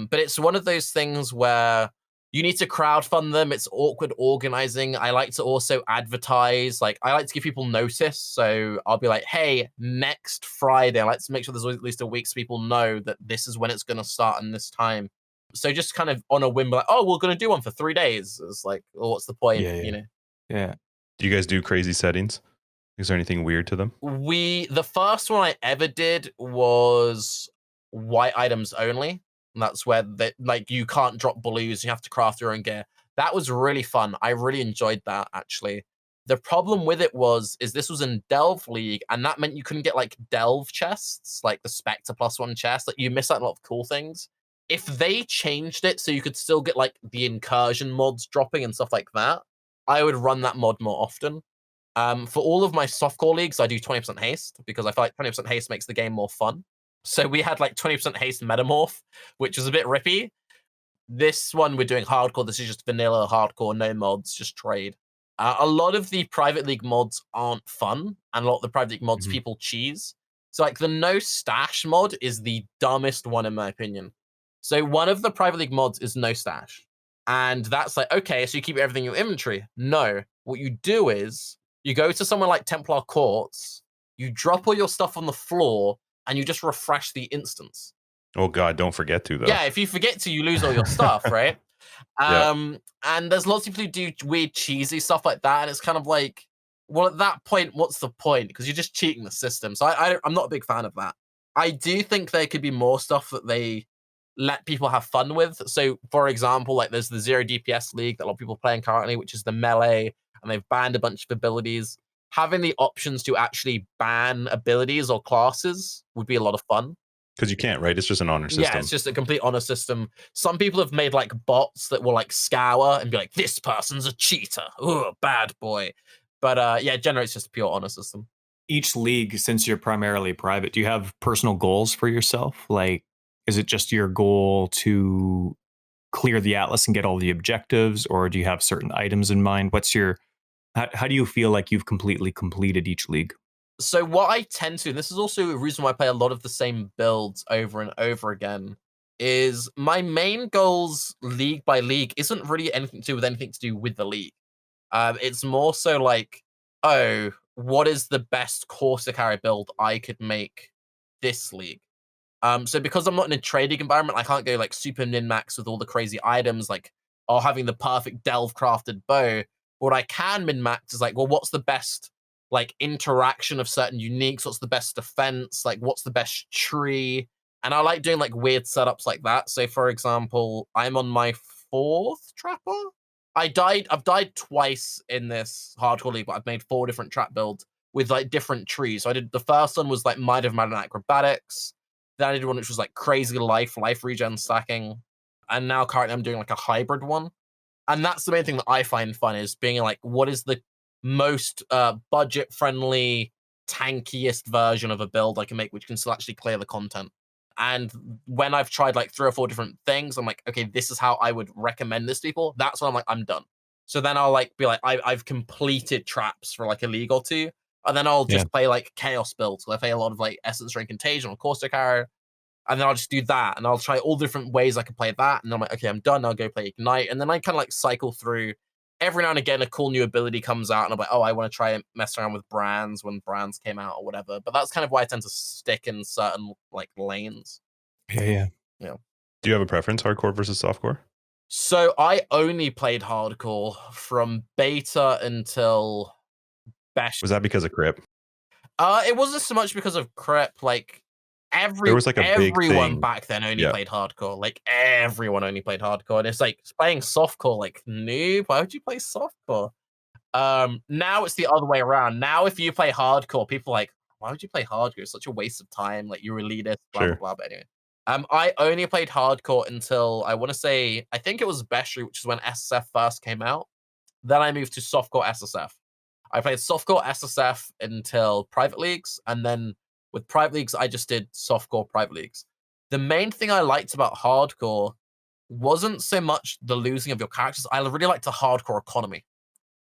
But it's one of those things where you need to crowdfund them. It's awkward organizing. I like to also advertise. Like, I like to give people notice. So I'll be like, "Hey, next Friday," I like to make sure there's at least a week so people know that this is when it's going to start and this time. So just kind of on a whim, like, "Oh, we're going to do one for 3 days." It's like, well, what's the point? Yeah, yeah. You know? Yeah. Do you guys do crazy settings? Is there anything weird to them? The first one I ever did was white items only. And that's where like you can't drop blues, you have to craft your own gear. That was really fun. I really enjoyed that actually. The problem with it is this was in Delve League, and that meant you couldn't get like Delve chests, like the Spectre +1 chest. Like you miss out on a lot of cool things. If they changed it so you could still get like the incursion mods dropping and stuff like that, I would run that mod more often. For all of my softcore leagues, I do 20% haste because I feel like 20% haste makes the game more fun. So we had like 20% haste metamorph, which was a bit rippy. This one we're doing hardcore. This is just vanilla hardcore, no mods, just trade. A lot of the private league mods aren't fun, and a lot of the private league mods people cheese. So like the no stash mod is the dumbest one in my opinion. So one of the private league mods is no stash. And that's like, okay, so you keep everything in your inventory. No, what you do is you go to somewhere like Templar Courts, you drop all your stuff on the floor, and you just refresh the instance. Oh God, don't forget to though. Yeah, if you forget to, you lose all your stuff, right? And there's lots of people who do weird cheesy stuff like that, and it's kind of like, well, at that point, what's the point? Because you're just cheating the system. So I'm not a big fan of that. I do think there could be more stuff that they let people have fun with. So, for example, like there's the 0 DPS league that a lot of people are playing currently, which is the melee, and they've banned a bunch of abilities. Having the options to actually ban abilities or classes would be a lot of fun. Because you can't, right? It's just an honor system. Yeah, it's just a complete honor system. Some people have made like bots that will like scour and be like, "This person's a cheater. Oh, bad boy." But yeah, generally it's just a pure honor system. Each league, since you're primarily private, do you have personal goals for yourself? Like, is it just your goal to clear the atlas and get all the objectives, or do you have certain items in mind? How do you feel like you've completely completed each league? So what I tend to, and this is also a reason why I play a lot of the same builds over and over again, is my main goals league by league isn't really anything to do with anything to do with the league. It's more so like, oh, what is the best Corsica build I could make this league? So because I'm not in a trading environment, I can't go like super min-max with all the crazy items, like, or having the perfect delve crafted bow. What I can min-max is like, well, what's the best like interaction of certain uniques? What's the best defense? Like, what's the best tree? And I like doing like weird setups like that. So for example, I'm on my 4th trapper. I've died twice in this hardcore league, but I've made 4 different trap builds with like different trees. So I did the first one was like Might of Madden Acrobatics. Then I did one which was like crazy life regen stacking. And now currently I'm doing like a hybrid one. And that's the main thing that I find fun is being like, what is the most budget friendly, tankiest version of a build I can make, which can still actually clear the content. And when I've tried like 3 or 4 different things, I'm like, okay, this is how I would recommend this to people. That's when I'm like, I'm done. So then I'll like be like, I've completed traps for like a league or 2. And then I'll just play like chaos builds. So I play a lot of like Essence Ring Contagion or Corsica. And then I'll just do that. And I'll try all different ways I can play that. And I'm like, okay, I'm done. I'll go play Ignite. And then I kind of like cycle through. Every now and again, a cool new ability comes out. And I'm like, oh, I want to try and mess around with brands when brands came out or whatever. But that's kind of why I tend to stick in certain like lanes. Yeah. Yeah. Do you have a preference, hardcore versus softcore? So I only played hardcore from beta until best. Was that because of Crip? It wasn't so much because of Crip. Like There was like a big everyone thing. back then only played hardcore. Like everyone only played hardcore. And it's like playing softcore, like noob. Why would you play softcore? Now it's the other way around. Now if you play hardcore, people are like, why would you play hardcore? It's such a waste of time. Like you're elitist, blah Sure. blah blah. But anyway, I only played hardcore until I want to say I think it was Beshri, which is when SSF first came out. Then I moved to softcore SSF. I played softcore SSF until private leagues, and then with private leagues, I just did softcore private leagues. The main thing I liked about hardcore wasn't so much the losing of your characters. I really liked the hardcore economy.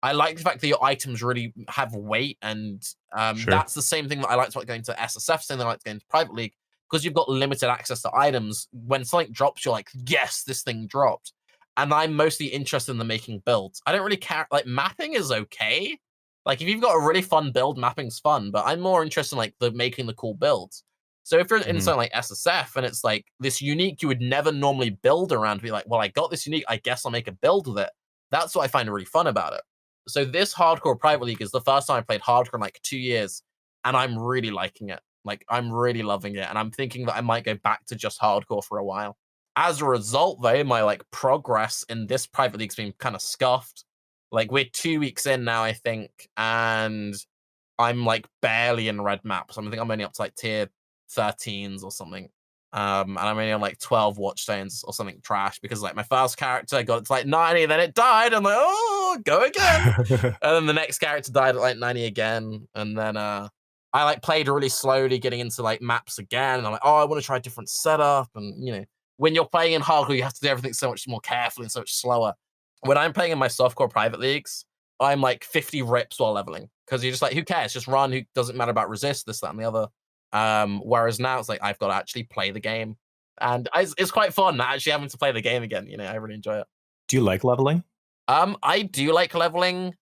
I like the fact that your items really have weight, and Sure. that's the same thing that I liked about going to SSF, same thing I liked going to private league, because you've got limited access to items. When something drops, you're like, yes, this thing dropped. And I'm mostly interested in the making builds. I don't really care. Like mapping is okay. Like if you've got a really fun build, mapping's fun. But I'm more interested in like the making the cool builds. So if you're in Mhm. something like SSF and it's like this unique you would never normally build around, be like, well, I got this unique, I guess I'll make a build with it. That's what I find really fun about it. So this hardcore private league is the first time I played hardcore in like 2 years, and I'm really liking it. Like I'm really loving it, and I'm thinking that I might go back to just hardcore for a while. As a result, though, my like progress in this private league's been kind of scuffed. Like we're 2 weeks in now, I think, and I'm like barely in red maps. I think I'm only up to like tier 13s or something. And I'm only on like 12 watchstones or something trash because like my first character got it to like 90, then it died. I'm like, oh, go again. And then the next character died at like 90 again. And then I like played really slowly getting into like maps again. And I'm like, oh, I want to try a different setup. And you know, when you're playing in hardcore, you have to do everything so much more carefully and so much slower. When I'm playing in my softcore private leagues, I'm like 50 rips while leveling because you're just like, who cares? Just run. Who doesn't matter about resist, this, that, and the other. Whereas now it's like I've got to actually play the game, and it's quite fun actually having to play the game again. You know, I really enjoy it. Do you like leveling? I do like leveling,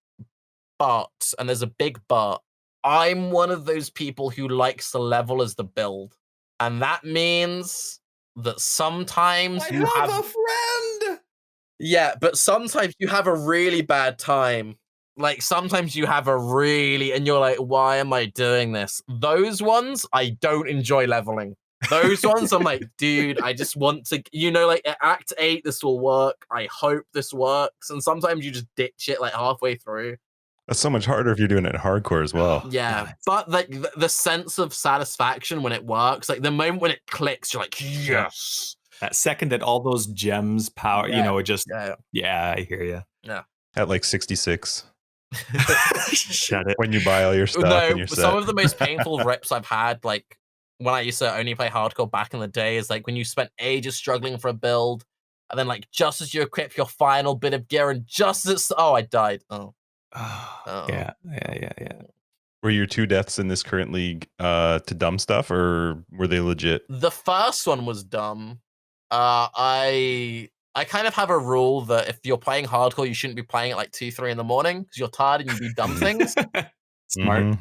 but and there's a big but. I'm one of those people who likes to level as the build, and that means that sometimes you have a friend. yeah, but sometimes you have a really bad time. Like sometimes you have a really, and you're like, why am I doing this? Those ones I don't enjoy leveling. Those ones I'm like, dude, I just want to, you know, like at Act 8, this will work. I hope this works. And sometimes you just ditch it like halfway through. That's so much harder if you're doing it hardcore as well. Yeah, God. but like the sense of satisfaction when it works, like the moment when it clicks, you're like, yes. That second that all those gems power, you know, it just, yeah, I hear you. Yeah. At like 66. Shut it. When you buy all your stuff and No, you're some set. of the most painful rips I've had, like when I used to only play hardcore back in the day, is like when you spent ages struggling for a build, and then like just as you equip your final bit of gear, and just as I died. Oh. Yeah. Were your 2 deaths in this current league to dumb stuff, or were they legit? The first one was dumb. I kind of have a rule that if you're playing hardcore, you shouldn't be playing at like 2, 3 in the morning because you're tired and you do dumb things. Smart. Mhm.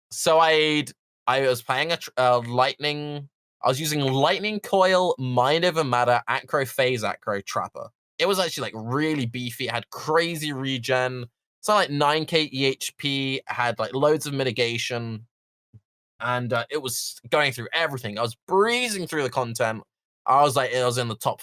So I was playing a lightning. I was using lightning coil, mind over matter, acro phase acro trapper. It was actually like really beefy. It had crazy regen. So like 9k EHP, had like loads of mitigation, and it was going through everything. I was breezing through the content. I was in the top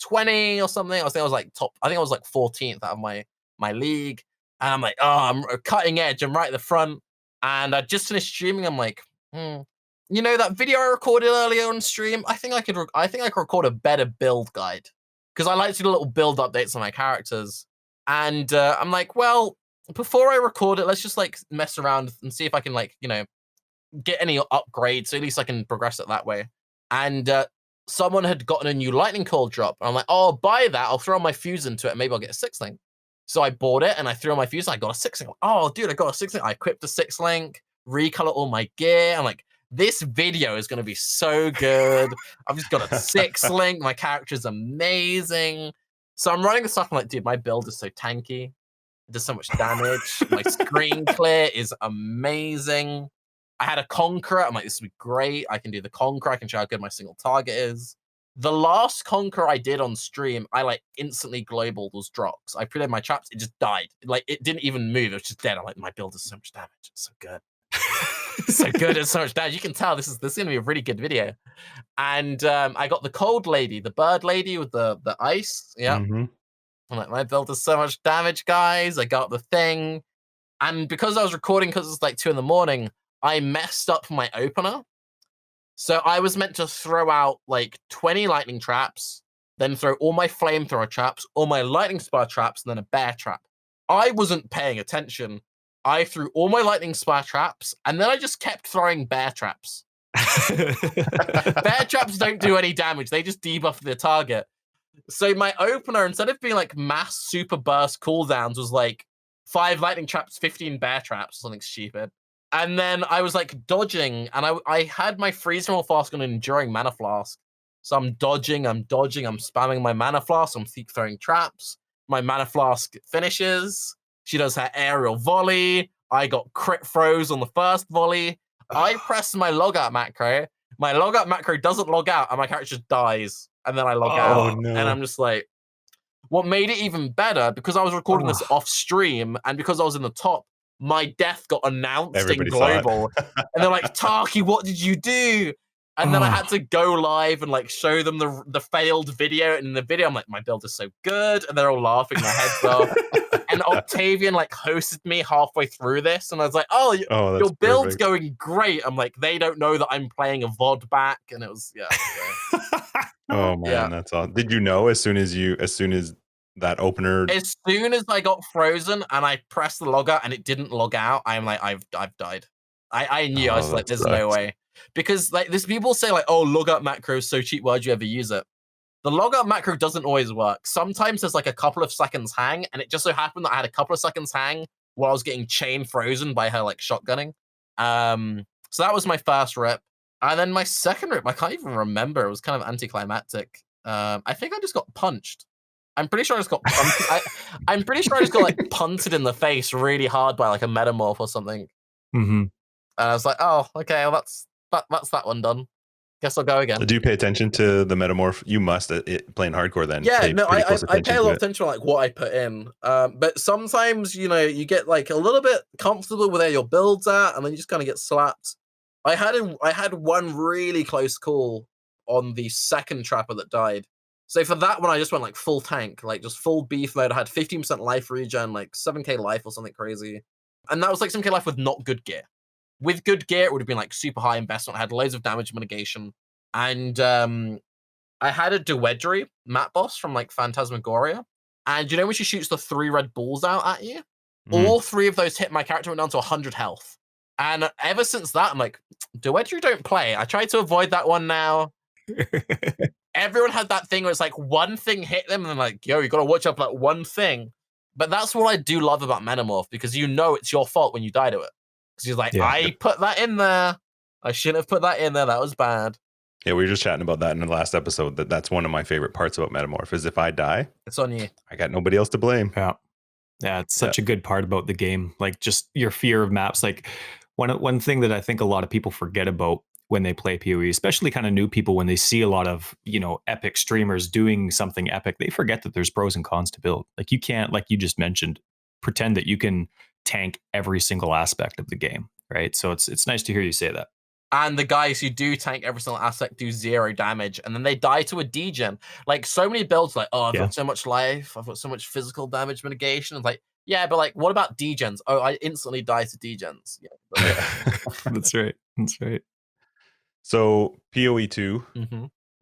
20 or something. I think I was like 14th out of my league. And I'm like, oh, I'm cutting edge. I'm right at the front. And I just finished streaming. I'm like, you know that video I recorded earlier on stream? I think I could record a better build guide because I like to do little build updates on my characters. And I'm like, well, before I record it, let's just like mess around and see if I can like, you know, get any upgrades. So at least I can progress it that way. And someone had gotten a new lightning coil drop. And I'm like, oh, I'll buy that. I'll throw my fuse into it. And maybe I'll get a 6-link. So I bought it and I threw on my fuse and I got a 6-link. Oh, dude, I got a 6-link. I equipped a 6-link, recolor all my gear. I'm like, this video is going to be so good. I've just got a 6-link. My character's amazing. So I'm running the stuff. I'm like, dude, my build is so tanky. It does so much damage. My screen clear is amazing. I had a Conqueror. I'm like, this would be great. I can do the Conqueror. I can show how good my single target is. The last Conqueror I did on stream, I like instantly global those drops. I pre-loaded my traps. It just died. Like it didn't even move. It was just dead. I'm like, my build does so much damage. It's so good. It's so good. It's so much damage. You can tell this is going to be a really good video. And I got the cold lady, the bird lady with the ice. Yeah. Mm-hmm. I'm like, my build does so much damage, guys. I got the thing. And because I was recording, because it's like 2 in the morning, I messed up my opener. So I was meant to throw out like 20 lightning traps, then throw all my flamethrower traps, all my lightning spire traps, and then a bear trap. I wasn't paying attention. I threw all my lightning spire traps, and then I just kept throwing bear traps. Bear traps don't do any damage. They just debuff the target. So my opener, instead of being like mass super burst cooldowns, was like 5 lightning traps, 15 bear traps, something stupid. And then I was like dodging, and I had my freeze roll flask on an enduring mana flask. So I'm dodging, I'm spamming my mana flask, I'm keep throwing traps. My mana flask finishes. She does her aerial volley. I got crit froze on the first volley. I press my logout macro. My logout macro doesn't log out, and my character just dies. And then I log out. No. And I'm just like, what made it even better, because I was recording this off stream, and because I was in the top, my death got announced Everybody in global. And they're like, Tarke, what did you do? And then I had to go live and like show them the failed video. And in the video, I'm like, my build is so good. And they're all laughing their heads off. And Octavian like hosted me halfway through this. And I was like, your build's going great. I'm like, they don't know that I'm playing a VOD back. And it was, Oh man, that's all. Did you know as soon as that opener? As soon as I got frozen and I pressed the logout and it didn't log out, I'm like, I've died. I knew. I was like, there's no way. Because like there's people say like, oh, logout macro is so cheap, why'd you ever use it? The logout macro doesn't always work. Sometimes there's like a couple of seconds hang, and it just so happened that I had a couple of seconds hang while I was getting chain frozen by her like shotgunning. So that was my first rip. And then my second rip, I can't even remember. It was kind of anticlimactic. I think I just got punched. I'm pretty sure I just got punched. I'm pretty sure I just got like punted in the face really hard by like a metamorph or something. Mm-hmm. And I was like, oh, okay, well that's that one done. Guess I'll go again. Do you pay attention to the metamorph? You must playing hardcore then. Yeah, no, I pay a lot of attention to like what I put in. But sometimes, you know, you get like a little bit comfortable with where your build's at, and then you just kind of get slapped. I had one really close call on the second trapper that died. So for that one, I just went like full tank, like just full beef mode. I had 15% life regen, like 7k life or something crazy. And that was like 7k life with not good gear. With good gear, it would have been like super high investment. I had loads of damage mitigation. And I had a Dewedgery map boss from like Phantasmagoria. And you know when she shoots the 3 red balls out at you? All 3 of those hit my character, went down to 100 health. And ever since that, I'm like, Dewedgery don't play. I try to avoid that one now. Everyone had that thing where it's like one thing hit them and they're like, yo, you got to watch out for that one thing. But that's what I do love about Metamorph, because you know it's your fault when you die to it. Because you're like, I put that in there. I shouldn't have put that in there. That was bad. Yeah, we were just chatting about that in the last episode. That's one of my favorite parts about Metamorph is if I die, it's on you. I got nobody else to blame. Yeah, it's such a good part about the game. Like just your fear of maps. Like one thing that I think a lot of people forget about when they play PoE, especially kind of new people, when they see a lot of, you know, epic streamers doing something epic, they forget that there's pros and cons to build. Like you can't, like you just mentioned, pretend that you can tank every single aspect of the game, right? So it's nice to hear you say that. And the guys who do tank every single aspect do 0 damage, and then they die to a degen. Like so many builds, like, oh, I've got so much life, I've got so much physical damage mitigation. It's like, yeah, but like, what about degens? Oh, I instantly die to degens. Yeah, That's right. That's right. So PoE 2,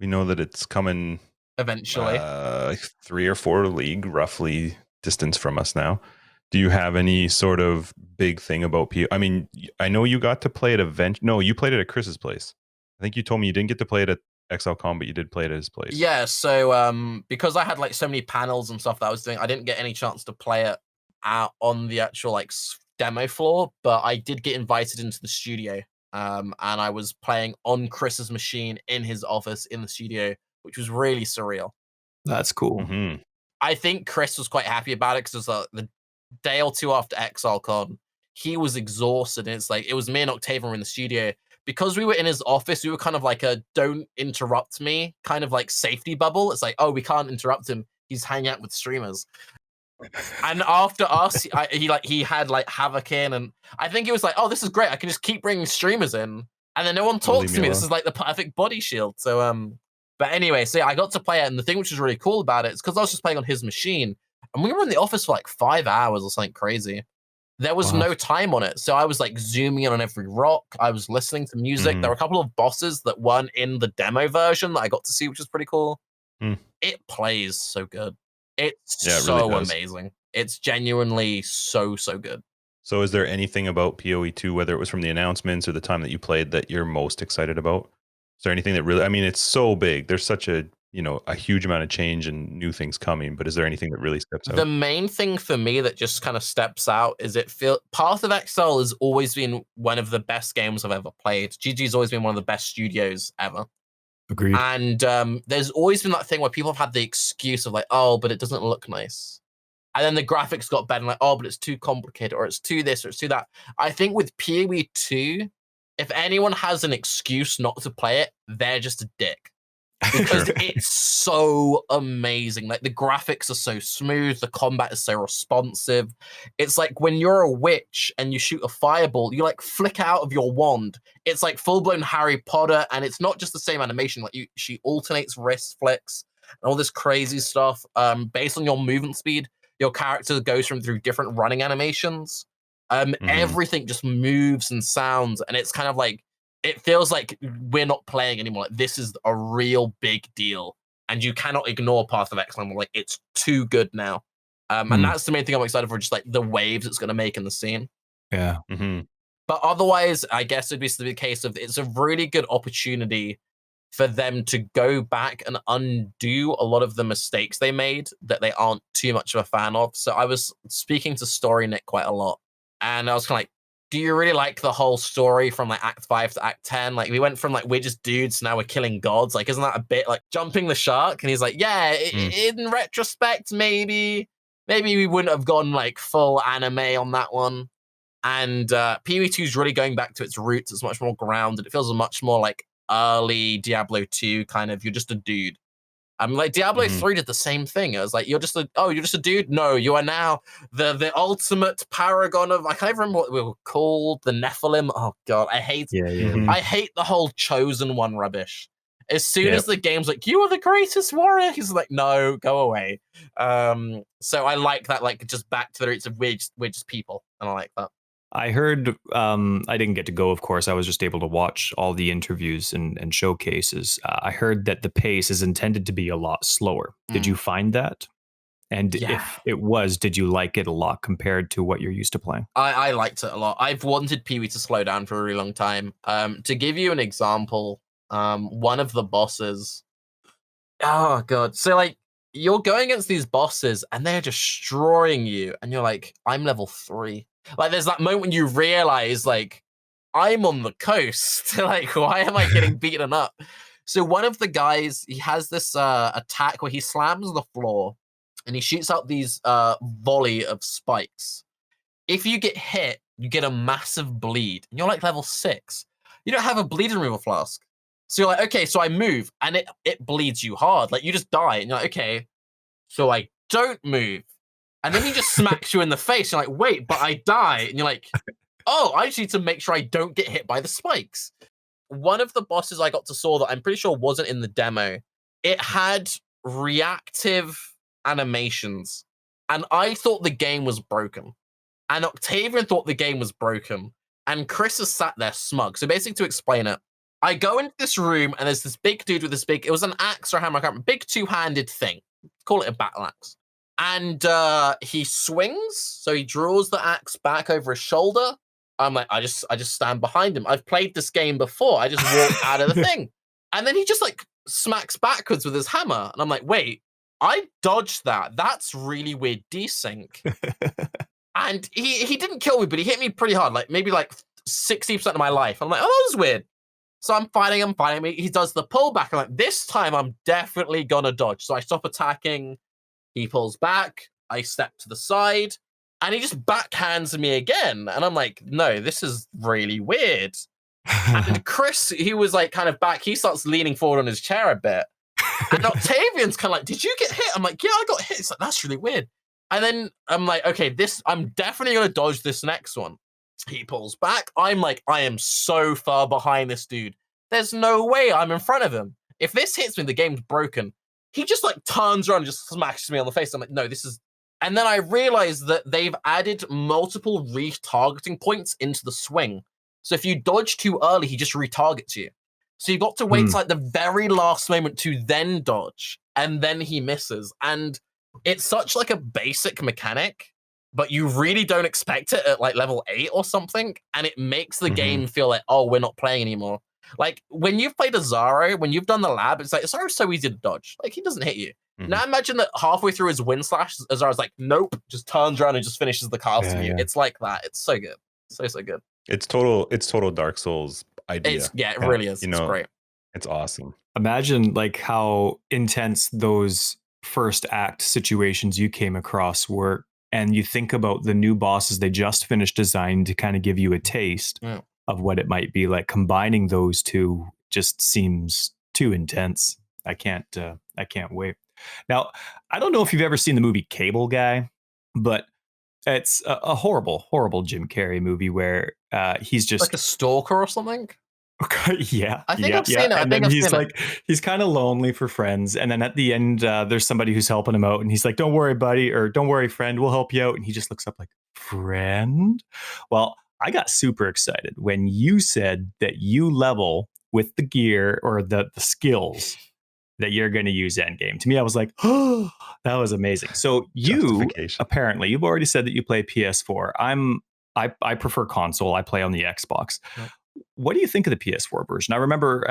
we know that it's coming eventually. 3 or 4 league roughly distance from us now. Do you have any sort of big thing about PoE? I mean, I know you got to play it No, you played it at Chris's place. I think you told me you didn't get to play it at ExileCon, but you did play it at his place. Yeah, so because I had like so many panels and stuff that I was doing, I didn't get any chance to play it out on the actual like demo floor, but I did get invited into the studio. And I was playing on Chris's machine in his office in the studio, which was really surreal. That's cool. Mm-hmm. I think Chris was quite happy about it because it was the day or two after ExileCon, he was exhausted. And it's like, it was me and Octavian were in the studio. Because we were in his office, we were kind of like a don't interrupt me kind of like safety bubble. It's like, oh, we can't interrupt him. He's hanging out with streamers. And after us, he had like Havoc in, and I think he was like, oh, this is great. I can just keep bringing streamers in. And then no one talks to me. This is like the perfect body shield. So, but anyway, so yeah, I got to play it. And the thing which was really cool about it is because I was just playing on his machine. And we were in the office for like 5 hours or something crazy. There was no time on it. So I was like zooming in on every rock. I was listening to music. There were a couple of bosses that weren't in the demo version that I got to see, which was pretty cool. It plays so good. It's Yeah, it so really does. amazing. It's genuinely so good. So is there anything about PoE 2, whether it was from the announcements or the time that you played, that you're most excited about? Is there anything that really, I mean, it's so big. There's such a, a huge amount of change and new things coming, but is there anything that really steps out? The main thing for me that just kind of steps out is Path of Exile has always been one of the best games I've ever played. GG's always been one of the best studios ever. Agreed. And there's always been that thing where people have had the excuse of like, oh, but it doesn't look nice. And then the graphics got better, and like, oh, but it's too complicated, or it's too this, or it's too that. I think with PoE 2, if anyone has an excuse not to play it, they're just a dick. Because it's so amazing. Like, the graphics are so smooth, the combat is so responsive. It's like when you're a witch and you shoot a fireball, you like flick out of your wand. It's like full-blown Harry Potter, and it's not just the same animation. Like, she alternates wrist flicks and all this crazy stuff. Based on your movement speed, your character goes through different running animations. Everything just moves and sounds, and it's kind of like, it feels like we're not playing anymore. Like, this is a real big deal, and you cannot ignore Path of Exile. Like, it's too good now. And that's the main thing I'm excited for, just like the waves it's going to make in the scene. Yeah. But otherwise, I guess it'd be the case of, it's a really good opportunity for them to go back and undo a lot of the mistakes they made that they aren't too much of a fan of. So I was speaking to Story Nick quite a lot, and I was kind of like, do you really like the whole story from like Act 5 to Act 10? Like, we went from like, we're just dudes, now we're killing gods. Like, isn't that a bit like jumping the shark? And he's like, yeah, in retrospect, maybe we wouldn't have gone like full anime on that one. And PoE 2 is really going back to its roots. It's much more grounded. It feels much more like early Diablo 2 kind of, you're just a dude. Like Diablo 3 did the same thing. It was like, you're just a dude. No, you are now the ultimate paragon of, I can't even remember what we were called, the Nephilim. Oh god, I hate I hate the whole chosen one rubbish. As soon as the game's like, you are the greatest warrior, he's like, no, go away. So I like that, like, just back to the roots of we're just people, and I like that. I heard, I didn't get to go, of course. I was just able to watch all the interviews and showcases. I heard that the pace is intended to be a lot slower. Did you find that? And if it was, did you like it a lot compared to what you're used to playing? I liked it a lot. I've wanted PoE to slow down for a really long time. To give you an example, one of the bosses... Oh, God. So, like, you're going against these bosses, and they're destroying you, and you're like, I'm level 3. Like, there's that moment when you realize, like, I'm on the coast. Like, why am I getting beaten up? So one of the guys, he has this attack where he slams the floor and he shoots out these volley of spikes. If you get hit, you get a massive bleed. And you're like level 6. You don't have a bleed removal flask. So you're like, okay, so I move and it bleeds you hard. Like, you just die. And you're like, okay, so I don't move. And then he just smacks you in the face. You're like, wait, but I die. And you're like, oh, I just need to make sure I don't get hit by the spikes. One of the bosses I got to saw that I'm pretty sure wasn't in the demo, it had reactive animations. And I thought the game was broken. And Octavian thought the game was broken. And Chris has sat there smug. So basically, to explain it, I go into this room and there's this big dude with this big, it was an axe or a hammer, I can't remember, big two-handed thing. Call it a battle axe. And he swings, so he draws the axe back over his shoulder. I'm like, I just stand behind him. I've played this game before. I just walk out of the thing. And then he just like smacks backwards with his hammer. And I'm like, wait, I dodged that. That's really weird desync. And he didn't kill me, but he hit me pretty hard, like maybe like 60% of my life. I'm like, oh, that was weird. So I'm fighting him. He does the pullback. I'm like, this time I'm definitely gonna dodge. So I stop attacking. He pulls back. I step to the side. And he just backhands me again. And I'm like, no, this is really weird. And Chris, he was like kind of back. He starts leaning forward on his chair a bit. And Octavian's kind of like, did you get hit? I'm like, yeah, I got hit. It's like, that's really weird. And then I'm like, okay, I'm definitely going to dodge this next one. He pulls back. I'm like, I am so far behind this dude. There's no way I'm in front of him. If this hits me, the game's broken. He just like turns around and just smacks me on the face. I'm like, no, this is And then I realized that they've added multiple retargeting points into the swing. So if you dodge too early, he just retargets you. So you've got to wait to like the very last moment to then dodge, and then he misses. And it's such like a basic mechanic, but you really don't expect it at like level 8 or something, and it makes the game feel like, oh, we're not playing anymore. Like when you've played Azaro, when you've done the lab, it's like Azaro's so easy to dodge. Like he doesn't hit you. Now imagine that halfway through his wind slash, Azaro's like, nope, just turns around and just finishes the cast for you. It's like that. It's so good. So good. It's total Dark Souls idea. It really is. It's great. It's awesome. Imagine like how intense those first act situations you came across were, and you think about the new bosses they just finished designing to kind of give you a taste of what it might be like. Combining those two just seems too intense. I can't wait. Now, I don't know if you've ever seen the movie Cable Guy, but it's a horrible Jim Carrey movie where he's just like a stalker or something. Yeah, I think I've seen it. And then he's like, he's kind of lonely for friends. And then at the end, there's somebody who's helping him out, and he's like, "Don't worry, buddy," or "Don't worry, friend, we'll help you out." And he just looks up like, "Friend?" Well, I got super excited when you said that you level with the gear or the skills that you're going to use endgame. To me, I was like, oh, that was amazing. So you apparently, you've already said that you play PS4. I prefer console. I play on the Xbox. Yep. What do you think of the PS4 version? I remember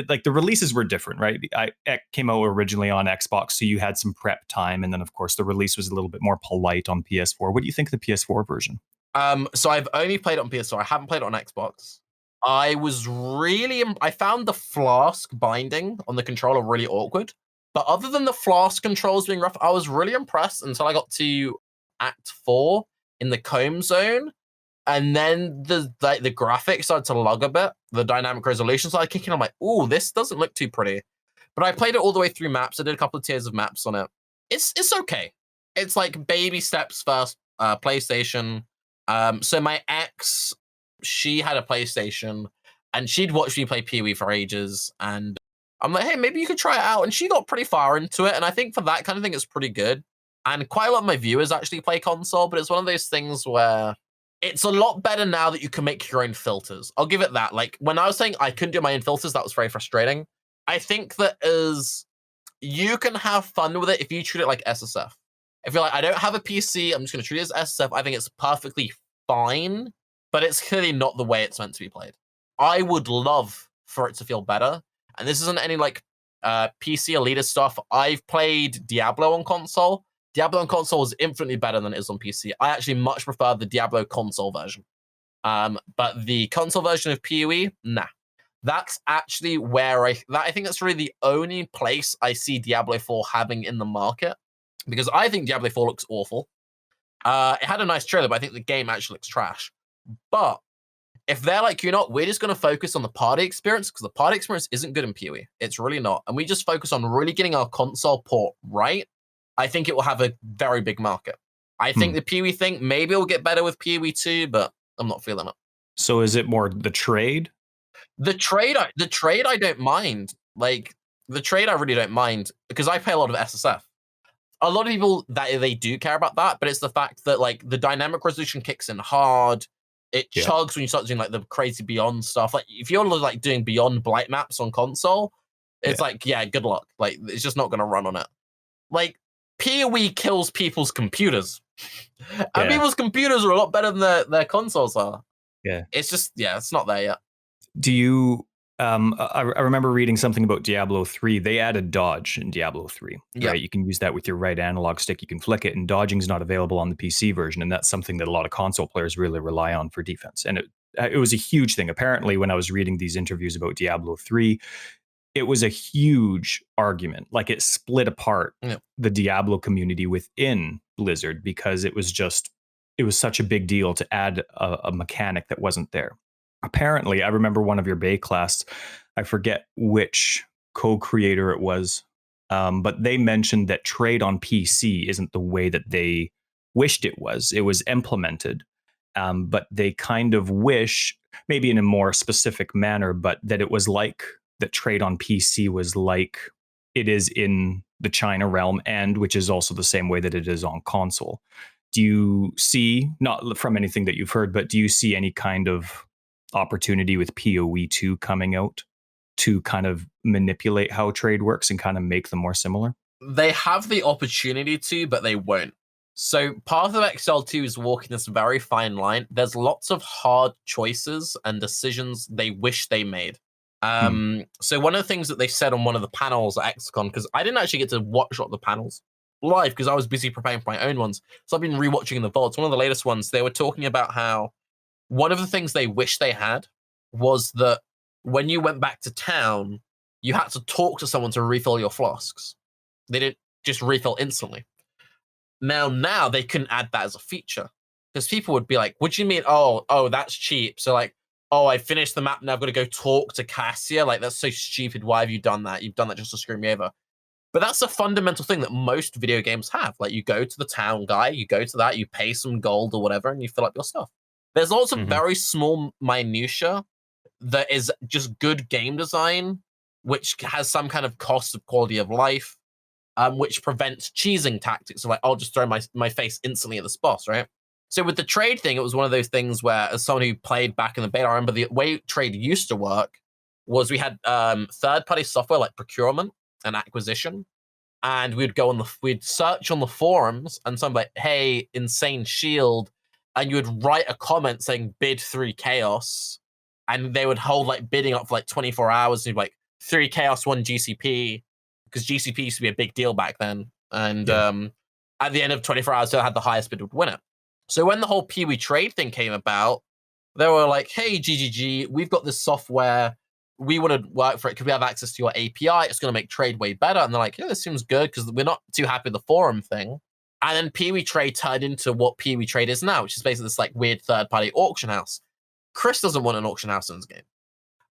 like the releases were different, right? It came out originally on Xbox, so you had some prep time. And then, of course, the release was a little bit more polite on PS4. What do you think of the PS4 version? So I've only played it on PS4. I haven't played it on Xbox. I found the flask binding on the controller really awkward. But other than the flask controls being rough, I was really impressed until I got to Act 4 in the comb zone. And then the graphics started to lug a bit. The dynamic resolution started kicking. I'm like, ooh, this doesn't look too pretty. But I played it all the way through maps. I did a couple of tiers of maps on it. It's okay. It's like baby steps first. PlayStation. So my ex, she had a PlayStation, and she'd watched me play POE for ages. And I'm like, hey, maybe you could try it out. And she got pretty far into it. And I think for that kind of thing, it's pretty good. And quite a lot of my viewers actually play console, but it's one of those things where it's a lot better now that you can make your own filters. I'll give it that. Like when I was saying I couldn't do my own filters, that was very frustrating. I think that you can have fun with it if you treat it like SSF. If you're like, I don't have a PC, I'm just going to treat it as SSF, I think it's perfectly fine, but it's clearly not the way it's meant to be played. I would love for it to feel better. And this isn't any like PC elitist stuff. I've played Diablo on console. Diablo on console is infinitely better than it is on PC. I actually much prefer the Diablo console version. But the console version of PoE, nah. That's actually where I think that's really the only place I see Diablo 4 having in the market. Because I think Diablo 4 looks awful. It had a nice trailer, but I think the game actually looks trash. But if they're like, we're just going to focus on the party experience, because the party experience isn't good in PoE. It's really not. And we just focus on really getting our console port right, I think it will have a very big market. I think the PoE thing, maybe it'll get better with PoE 2, but I'm not feeling it. So is it more the trade? The trade I don't mind. Like, the trade I really don't mind, because I play a lot of SSF. A lot of people, that they do care about that, but it's the fact that, like, the dynamic resolution kicks in hard. It chugs when you start doing, like, the crazy Beyond stuff. Like, if you're, like, doing Beyond Blight maps on console, it's like, good luck. Like, it's just not going to run on it. Like, PoE kills people's computers. And people's computers are a lot better than their consoles are. Yeah. It's just, it's not there yet. Do you, I remember reading something about Diablo 3. They added dodge in Diablo 3, right? You can use that with your right analog stick. You can flick it, and dodging's not available on the PC version. And that's something that a lot of console players really rely on for defense. And it was a huge thing. Apparently, when I was reading these interviews about Diablo 3, it was a huge argument. Like, it split apart the Diablo community within Blizzard, because it was such a big deal to add a mechanic that wasn't there. Apparently, I remember one of your Bay class, I forget which co-creator it was, but they mentioned that trade on PC isn't the way that they wished it was. It was implemented, but they kind of wish, maybe in a more specific manner, but that it was like that trade on PC was like it is in the China realm, and which is also the same way that it is on console. Do you see, not from anything that you've heard, but do you see any kind of opportunity with PoE 2 coming out to kind of manipulate how trade works and kind of make them more similar? They have the opportunity to, but they won't. So Path of Exile 2 is walking this very fine line. There's lots of hard choices and decisions they wish they made. So one of the things that they said on one of the panels at XCon, because I didn't actually get to watch a lot of the panels live because I was busy preparing for my own ones. So I've been rewatching the vaults. One of the latest ones, they were talking about how one of the things they wish they had was that when you went back to town, you had to talk to someone to refill your flasks. They didn't just refill instantly. Now they couldn't add that as a feature because people would be like, "What do you mean? Oh, that's cheap." So like, "Oh, I finished the map. Now I've got to go talk to Cassia." Like, that's so stupid. Why have you done that? You've done that just to screw me over. But that's a fundamental thing that most video games have. Like, you go to the town guy, you go to that, you pay some gold or whatever, and you fill up your stuff. There's also very small minutia that is just good game design, which has some kind of cost of quality of life, which prevents cheesing tactics. So like, I'll just throw my face instantly at this boss, right? So with the trade thing, it was one of those things where, as someone who played back in the beta, I remember the way trade used to work was we had third-party software like procurement and acquisition, and we'd search on the forums, and someone like, "Hey, insane shield," and you would write a comment saying bid 3 chaos, and they would hold like bidding up for like 24 hours, and you'd be like 3 chaos, 1 GCP, because GCP used to be a big deal back then. And at the end of 24 hours, who had the highest bid would win it. So when the whole PoE trade thing came about, they were like, "Hey, GGG, we've got this software. We want to work for it because we have access to your API. It's going to make trade way better." And they're like, "Yeah, this seems good," because we're not too happy with the forum thing. And then PoE trade turned into what PoE trade is now, which is basically this like weird third-party auction house. Chris doesn't want an auction house in his game.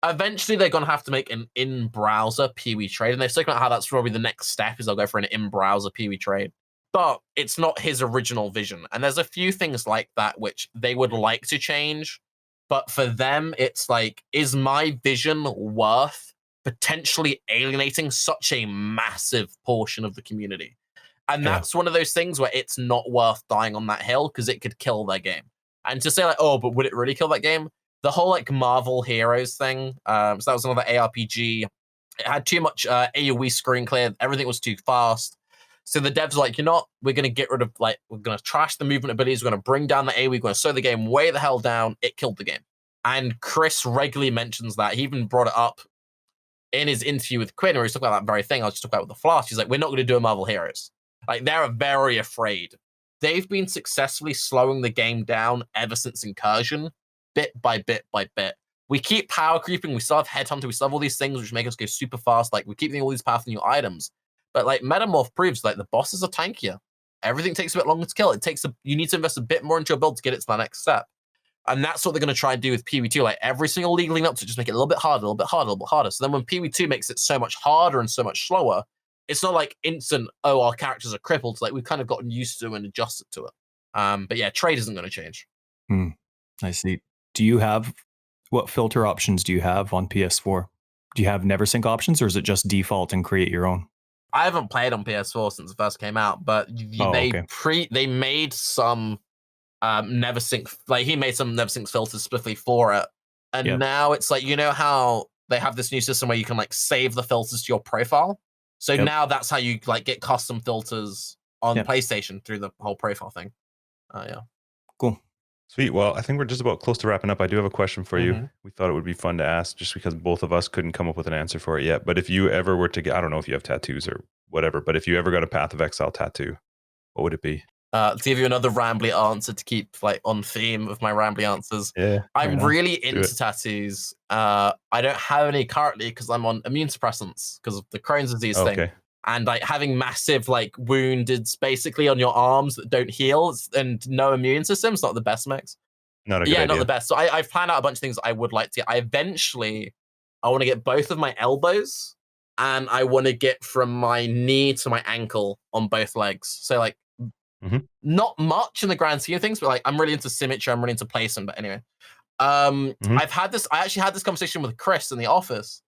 Eventually, they're going to have to make an in-browser PoE trade, and they've spoken about how that's probably the next step is they'll go for an in-browser PoE trade. But it's not his original vision, and there's a few things like that which they would like to change, but for them, it's like, is my vision worth potentially alienating such a massive portion of the community? And that's one of those things where it's not worth dying on that hill because it could kill their game. And to say like, "Oh, but would it really kill that game?" The whole like Marvel Heroes thing, so that was another ARPG. It had too much AoE screen clear. Everything was too fast. So the devs were like, we're going to get rid of, like, we're going to trash the movement abilities. We're going to bring down the AoE. We're going to slow the game way the hell down. It killed the game. And Chris regularly mentions that. He even brought it up in his interview with Quinn, where he's talking about that very thing I was just talking about with the Flash. He's like, "We're not going to do a Marvel Heroes." Like, they're very afraid. They've been successfully slowing the game down ever since Incursion, bit by bit by bit. We keep power creeping. We still have Headhunter. We still have all these things which make us go super fast. Like, we keep getting all these powerful new items. But like Metamorph proves, like, the bosses are tankier. Everything takes a bit longer to kill. You need to invest a bit more into your build to get it to the next step. And that's what they're going to try and do with PoE2. Like, every single league leading up to just make it a little bit harder, a little bit harder, a little bit harder. So then when PoE2 makes it so much harder and so much slower, it's not like instant, "Oh, our characters are crippled." It's like we've kind of gotten used to and adjusted to it. But yeah, trade isn't going to change. I see. What filter options do you have on PS4? Do you have never sync options, or is it just default and create your own? I haven't played on PS4 since it first came out, but they made some never sync, like he made some never sync filters specifically for it, and now it's like, how they have this new system where you can like save the filters to your profile. So now that's how you like get custom filters on PlayStation through the whole profile thing. Cool. Sweet. Well, I think we're just about close to wrapping up. I do have a question for you. We thought it would be fun to ask just because both of us couldn't come up with an answer for it yet. But if you ever were to get, I don't know if you have tattoos or whatever, but if you ever got a Path of Exile tattoo, what would it be? To give you another rambly answer to keep like on theme of my rambly answers. Yeah. I'm really into tattoos. I don't have any currently because I'm on immune suppressants because of the Crohn's disease thing. And like having massive like woundeds basically on your arms that don't heal and no immune system is not the best mix. Not a good idea. Not the best. So I've planned out a bunch of things I would like to get. I want to get both of my elbows, and I want to get from my knee to my ankle on both legs. So like not much in the grand scheme of things, but like I'm really into symmetry, I'm really into placement. But anyway, I actually had this conversation with Chris in the office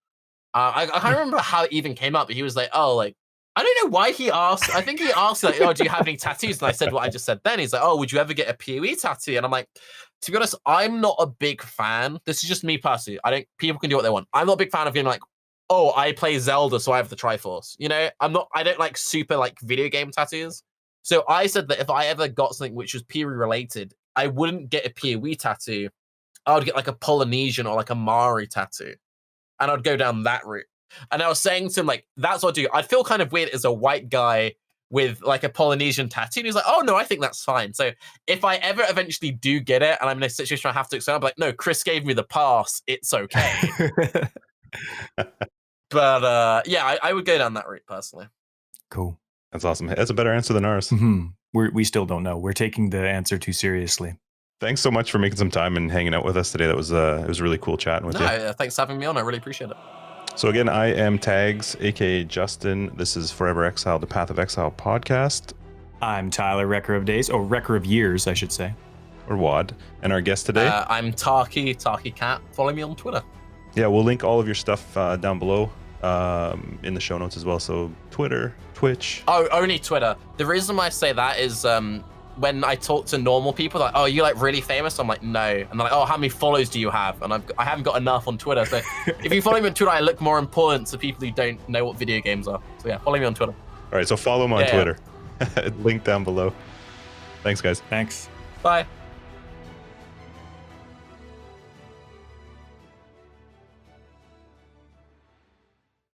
I can't remember how it even came up, but he was like, oh, like, I don't know why he asked. I think he asked, like, oh, do you have any tattoos? And I said what I just said then. He's like, oh, would you ever get a POE tattoo? And I'm like, to be honest, I'm not a big fan. This is just me personally. People can do what they want. I'm not a big fan of being like, oh, I play Zelda, so I have the Triforce. You know, I don't like super like video game tattoos. So I said that if I ever got something which was POE related, I wouldn't get a POE tattoo. I would get like a Polynesian or like a Maori tattoo. And I'd go down that route. And I was saying to him, like, that's what I do. I'd feel kind of weird as a white guy with like a Polynesian tattoo. And he's like, oh, no, I think that's fine. So if I ever eventually do get it and I'm in a situation where I have to explain, I'm like, no, Chris gave me the pass. It's okay. But yeah, I would go down that route personally. Cool. That's awesome. That's a better answer than ours. Mm-hmm. We still don't know. We're taking the answer too seriously. Thanks so much for making some time and hanging out with us today. It was really cool chatting with you. Thanks for having me on. I really appreciate it. So again, I am Tags, aka Justin. This is Forever Exiled, the Path of Exile podcast. I'm Tyler, Wrecker of Days, or Wrecker of Years, I should say. Or WAD. And our guest today? I'm Tarke Cat. Follow me on Twitter. Yeah, we'll link all of your stuff down below in the show notes as well. So Twitter, Twitch. Oh, only Twitter. The reason why I say that is when I talk to normal people, like, oh, you like really famous? I'm like, no. And they're like, oh, how many follows do you have? And I haven't got enough on Twitter. So if you follow me on Twitter, I look more important to people who don't know what video games are. So yeah, follow me on Twitter. All right, so follow him on Twitter. Link down below. Thanks, guys. Thanks. Bye.